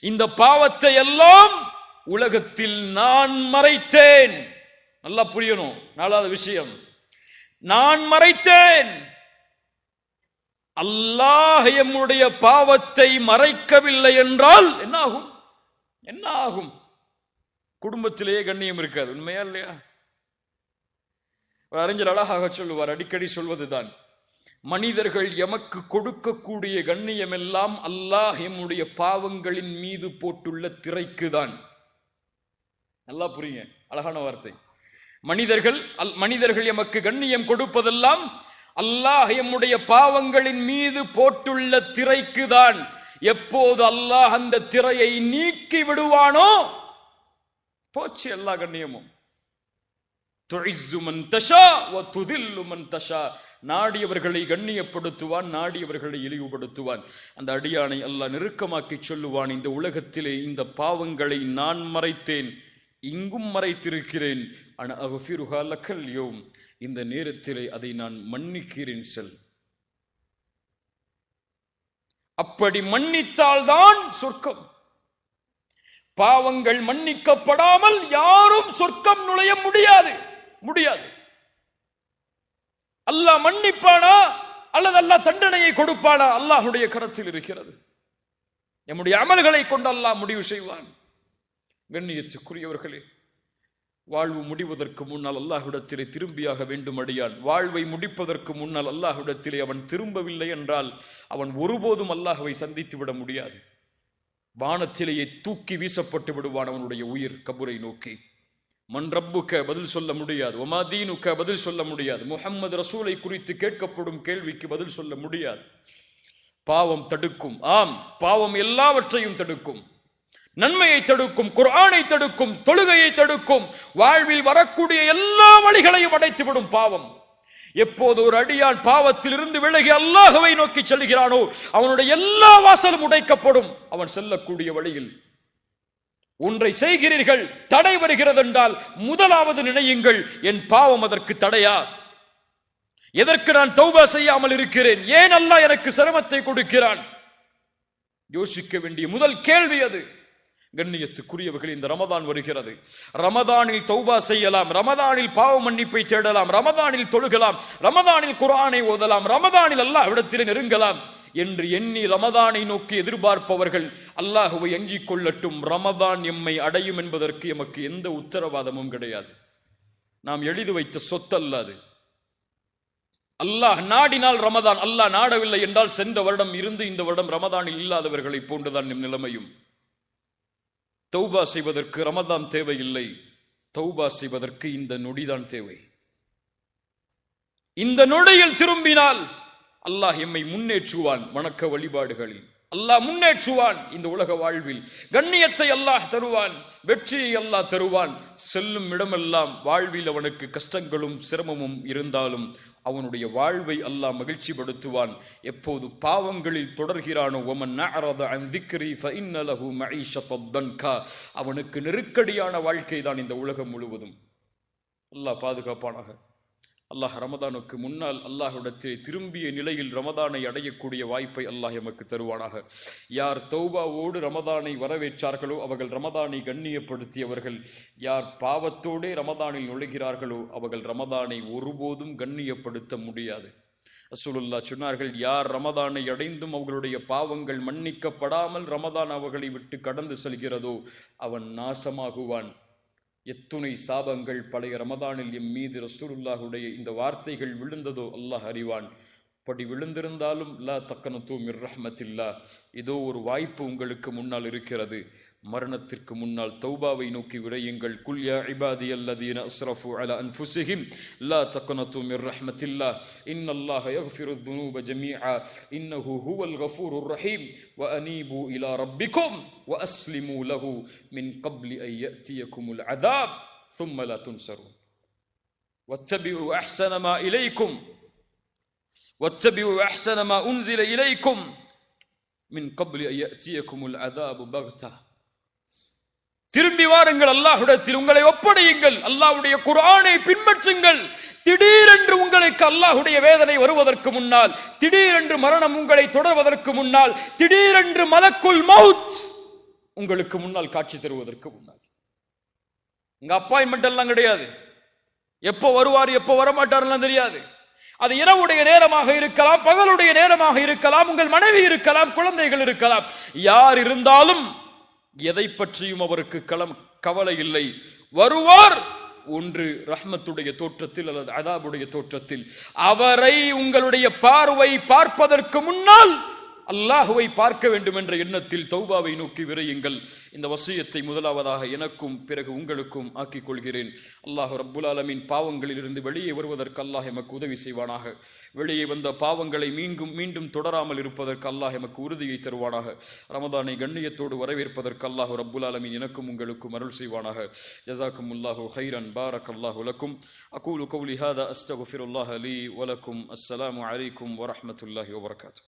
இந்த பாவத்தை எல்லாம் உலகத்தில் நான் மறைத்தேன். நல்லா புரியணும். நாலாவது விஷயம், நான் மறைத்தேன். அல்லாஹ் எம்முடைய பாவத்தை மறைக்கவில்லை என்றால் என்ன ஆகும்? என்ன ஆகும்? குடும்பத்திலேயே கண்ணியம் இருக்காது. உண்மையா இல்லையா? அறிஞர் அழகாக சொல்லுவார், அடிக்கடி சொல்வதுதான், மனிதர்கள் எமக்கு கொடுக்கக்கூடிய கண்ணியம் எல்லாம் அல்லாஹ் எம்முடைய பாவங்களின் மீது போட்டுள்ள திரைக்குதான். நல்லா புரியுங்க, அழகான வார்த்தை. மனிதர்கள் எமக்கு கண்ணியம் கொடுப்பதெல்லாம் அல்லாஹ் எம்முடைய பாவங்களின் மீது போட்டுள்ள திரைக்குதான். எப்போது அல்லாஹ் அந்த திரையை நீக்கி விடுவானோ போச்சு எல்லா கண்ணியமும். துஇஸ்ஸு மன் தஷா வ துதில்லு மன் தஷா. நாடியவர்களை கண்ணியப்படுத்துவான், நாடியவர்களை இழிவுபடுத்துவான். அந்த அடியானை அல்லாஹ் நெருக்கமாக்கி சொல்லுவான், இந்த உலகத்திலே இந்த பாவங்களை நான் மறைத்தேன், இங்கும் மறைத்திருக்கிறேன். அன அக்ஃபிருஹா லகல் யௌம். இந்த நேரத்திலே அதை நான் மன்னிக்கிறேன் செல். அப்படி மன்னித்தால்தான் சொர்க்கம். பாவங்கள் மன்னிக்கப்படாமல் யாரும் சொர்க்கம் நுழைய முடியாது. அல்லாஹ் மன்னிப்பானா அல்லது அல்லாஹ் தண்டனையை கொடுப்பானா? அல்லாஹ்வுடைய கரத்தில் இருக்கிறது. நம்முடைய அமல்களை கொண்டு அல்லாஹ் முடிவு செய்வான். கண்ணியத்துக்குரியவர்களே, வாழ்வு முடிவதற்கு முன்னால் அல்லாஹ்விடத்திலே திரும்பியாக வேண்டும் அடியான். வாழ்வை முடிப்பதற்கு முன்னால் அல்லாஹ்விடத்திலே அவன் திரும்பவில்லை என்றால் அவன் ஒருபோதும் அல்லாஹ்வை சந்தித்து விட முடியாது. வானத்திலேயே தூக்கி வீசப்பட்டு விடுவான் அவனுடைய உயிர் கபரை நோக்கி. மன் ரப்புக்க பதில் சொல்ல முடியாது, ஒமா தீனுக்க பதில் சொல்ல முடியாது, முஹம்மது ரசூலை குறித்து கேட்கப்படும் கேள்விக்கு பதில் சொல்ல முடியாது. பாவம் தடுக்கும். ஆம், பாவம் எல்லாவற்றையும் தடுக்கும். நன்மையை தடுக்கும், குர்ஆனை தடுக்கும், தொழுகையை தடுக்கும், வாழ்வில் வரக்கூடிய எல்லா வழிகளையும் அடைத்துவிடும் பாவம். எப்போது ஒரு அடியான் பாவத்தில் இருந்து விலகி அல்லாஹ்வை நோக்கி செல்கிறானோ அவனுடைய எல்லா வாசலும் உடைக்கப்படும். அவன் செல்லக்கூடிய வழியில் ஒன்றை செய்கிறீர்கள், தடை வருகிறது என்றால் முதலாவது நினையுங்கள், என் பாவம் அதற்கு தடையா? எதற்கு நான் தௌபா செய்யாமல் இருக்கிறேன்? ஏன் அல்லாஹ் எனக்கு சிரமத்தை கொடுக்கிறான்? யோசிக்க வேண்டிய முதல் கேள்வி அது. கண்ணியத்துக்குரியவர்கள், இந்த ரமதான் வருகிறது. ரமதானில் தௌபா செய்யலாம், ரமதானில் பாவ மன்னிப்பை தேடலாம், ரமதானில் தொழுகலாம், ரமதானில் குர்ஆனை ஓதலாம், ரமதானில் அல்லாஹ்விடத்திலே நெருங்கலாம். என்று எண்ணி ரமதானை நோக்கி எதிர்பார்ப்பவர்கள் அல்லாஹுவை அஞ்சிக் கொள்ளட்டும். ரமதான் எம்மை அடையும் என்பதற்கு எமக்கு எந்த உத்தரவாதமும் கிடையாது. நாம் எழுதி வைத்த சொத்தல்லாது. அல்லாஹ் நாடினால் ரமதான், அல்லாஹ் நாடவில்லை என்றால் சென்ற வருடம் இருந்து இந்த வருடம் ரமதானில் இல்லாதவர்களை போன்றுதான் நம் நிலைமையும். தௌபா செய்வதற்கு ரமதான் தேவையில்லை, தௌபா செய்வதற்கு இந்த நொடிதான் தேவை. இந்த நொடியில் திரும்பினால் அல்லாஹ் எம்மை முன்னேற்றுவான். வணக்க வழிபாடுகளில் அல்லாஹ் முன்னேற்றுவான். இந்த உலக வாழ்வில் கண்ணியத்தை அல்லாஹ் தருவான், வெற்றியை அல்லாஹ் தருவான். செல்லும் இடமெல்லாம் வாழ்வில் அவனுக்கு கஷ்டங்களும் சிரமமும் இருந்தாலும் அவனுடைய வாழ்வை அல்லாஹ் மகிழ்ச்சி படுத்துவான். எப்போது பாவங்களில் தொடர்கிறானோ வமன் அஅரத அன் திக்ரி ஃபஇன்ன லஹு மஈஷத்தன் தன்கா, அவனுக்கு நெருக்கடியான வாழ்க்கை தான் இந்த உலகம் முழுவதும். அல்லாஹ் பாதுகாப்பானாக. அல்லாஹ் ரமதானுக்கு முன்னால் அல்லாஹ்விடத்தில் திரும்பிய நிலையில் ரமதானை அடையக்கூடிய வாய்ப்பை அல்லாஹ் எமக்கு தருவானாக. யார் தௌபாவோடு ரமதானை வரவேற்றார்களோ அவர்கள் ரமதானை கண்ணியப்படுத்தியவர்கள். யார் பாவத்தோடே ரமதானில் நுழைகிறார்களோ அவர்கள் ரமதானை ஒருபோதும் கண்ணியப்படுத்த முடியாது. ரசூலுல்லாஹ் சொன்னார்கள், யார் ரமதானை அடைந்தும் அவர்களுடைய பாவங்கள் மன்னிக்கப்படாமல் ரமதான் அவர்களை விட்டு கடந்து செல்கிறதோ அவன் நாசமாகுவான். எத்துணை சாபங்கள் பழைய ரமதானில் எம் மீது ரசூலுல்லாஹுடைய இந்த வார்த்தைகள் விழுந்ததோ அல்லாஹ் அறிவான். படி விழுந்திருந்தாலும் லா தக்கனது மிர் ரஹ்மத்தில்லாஹ், இதோ ஒரு வாய்ப்பு உங்களுக்கு முன்னால் இருக்கிறது. மரணத்திற்கு முன்னால் தௌபாவை நோக்கி விரையுங்கள். குல் யா இபாதியல்லதீன அஸ்ரஃபு அலா அன்ஃபுஸிஹிம் லா தக்னது மிர் ரஹ்மத்தில்லாஹ் இன்னல்லாஹ யக்ஃபிரு ذுனூப ஜமீஆ இன்னஹு ஹுவல் கஃபூருர் ரஹீம் வ அனீபு இலா ரப்பிக்கும் வ அஸ்லிமு லஹு மின் கப்லி அன் யஅதியகுமுல் அஸாப் ثم لا تنصرون واتبعوا احسن ما اليكم واتبعوا احسن ما انزل اليكم من قبل ان يأتيكم العذاب بغتة. திரும்பி வாருங்கள், அல்லாஹ்விடத்தில் உங்களை ஒப்படையுங்கள், அல்லாஹ்வுடைய குர்ஆனை பின்பற்றுங்கள். திடீரென்று உங்களுக்கு அல்லாஹ்வுடைய வேதனை வருவதற்கு முன்னால், திடீரென்று மரணம் உங்களை தொடர்வதற்கு முன்னால், திடீரென்று மலக்குல் மௌத் உங்களுக்கு முன்னால் காட்சி தருவதற்கு முன்னால். இங்க அப்பாயின்மெண்ட் எல்லாம் கிடையாது. எப்போ வருவார் எப்போ வரமாட்டார்லாம் தெரியாது. அது இரவுடைய நேரமாக இருக்கலாம், பகலுடைய நேரமாக இருக்கலாம், உங்கள் மனைவி இருக்கலாம், குழந்தைகள் இருக்கலாம். யார் இருந்தாலும் எதை பற்றியும் அவருக்கு கவலை இல்லை. வருவார், ஒன்று ரஹ்மத்துடைய தோற்றத்தில் அல்லது அதாபுடைய தோற்றத்தில். அவரை உங்களுடைய பார்வை பார்ப்பதற்கு முன்னால் அல்லாஹுவை பார்க்க வேண்டும் என்ற எண்ணத்தில் தௌபாவை நோக்கி விரையுங்கள். இந்த வசியத்தை முதலாவதாக எனக்கும் பிறகு உங்களுக்கும் ஆக்கிக் கொள்கிறேன். அல்லாஹ் ரப்புல் ஆலமீன் பாவங்களில் இருந்து வெளியே வருவதற்கு அல்லாஹ் எமக்கு உதவி செய்வானாக. வெளியே வந்த பாவங்களை மீண்டும் தொடராமல் இருப்பதற்கு அல்லாஹ் எமக்கு உறுதியை தருவானாக. ரமதானை கண்ணியத்தோடு வரவேற்பதற்கு அல்லாஹ் ரப்புல் ஆலமீன் எனக்கும் உங்களுக்கும் அருள் செய்வானாக. ஜஸாக்குமுல்லாஹு கைரன். பாரக்கல்லாஹு லக்கும். அகூலு கௌலி ஹாதா அஸ்தக்ஃபிருல்லாஹ லீ வ லக்கும். அஸ்ஸலாமு அலைக்கும் வ ரஹ்மத்துல்லாஹி வ பரகாத்துஹு.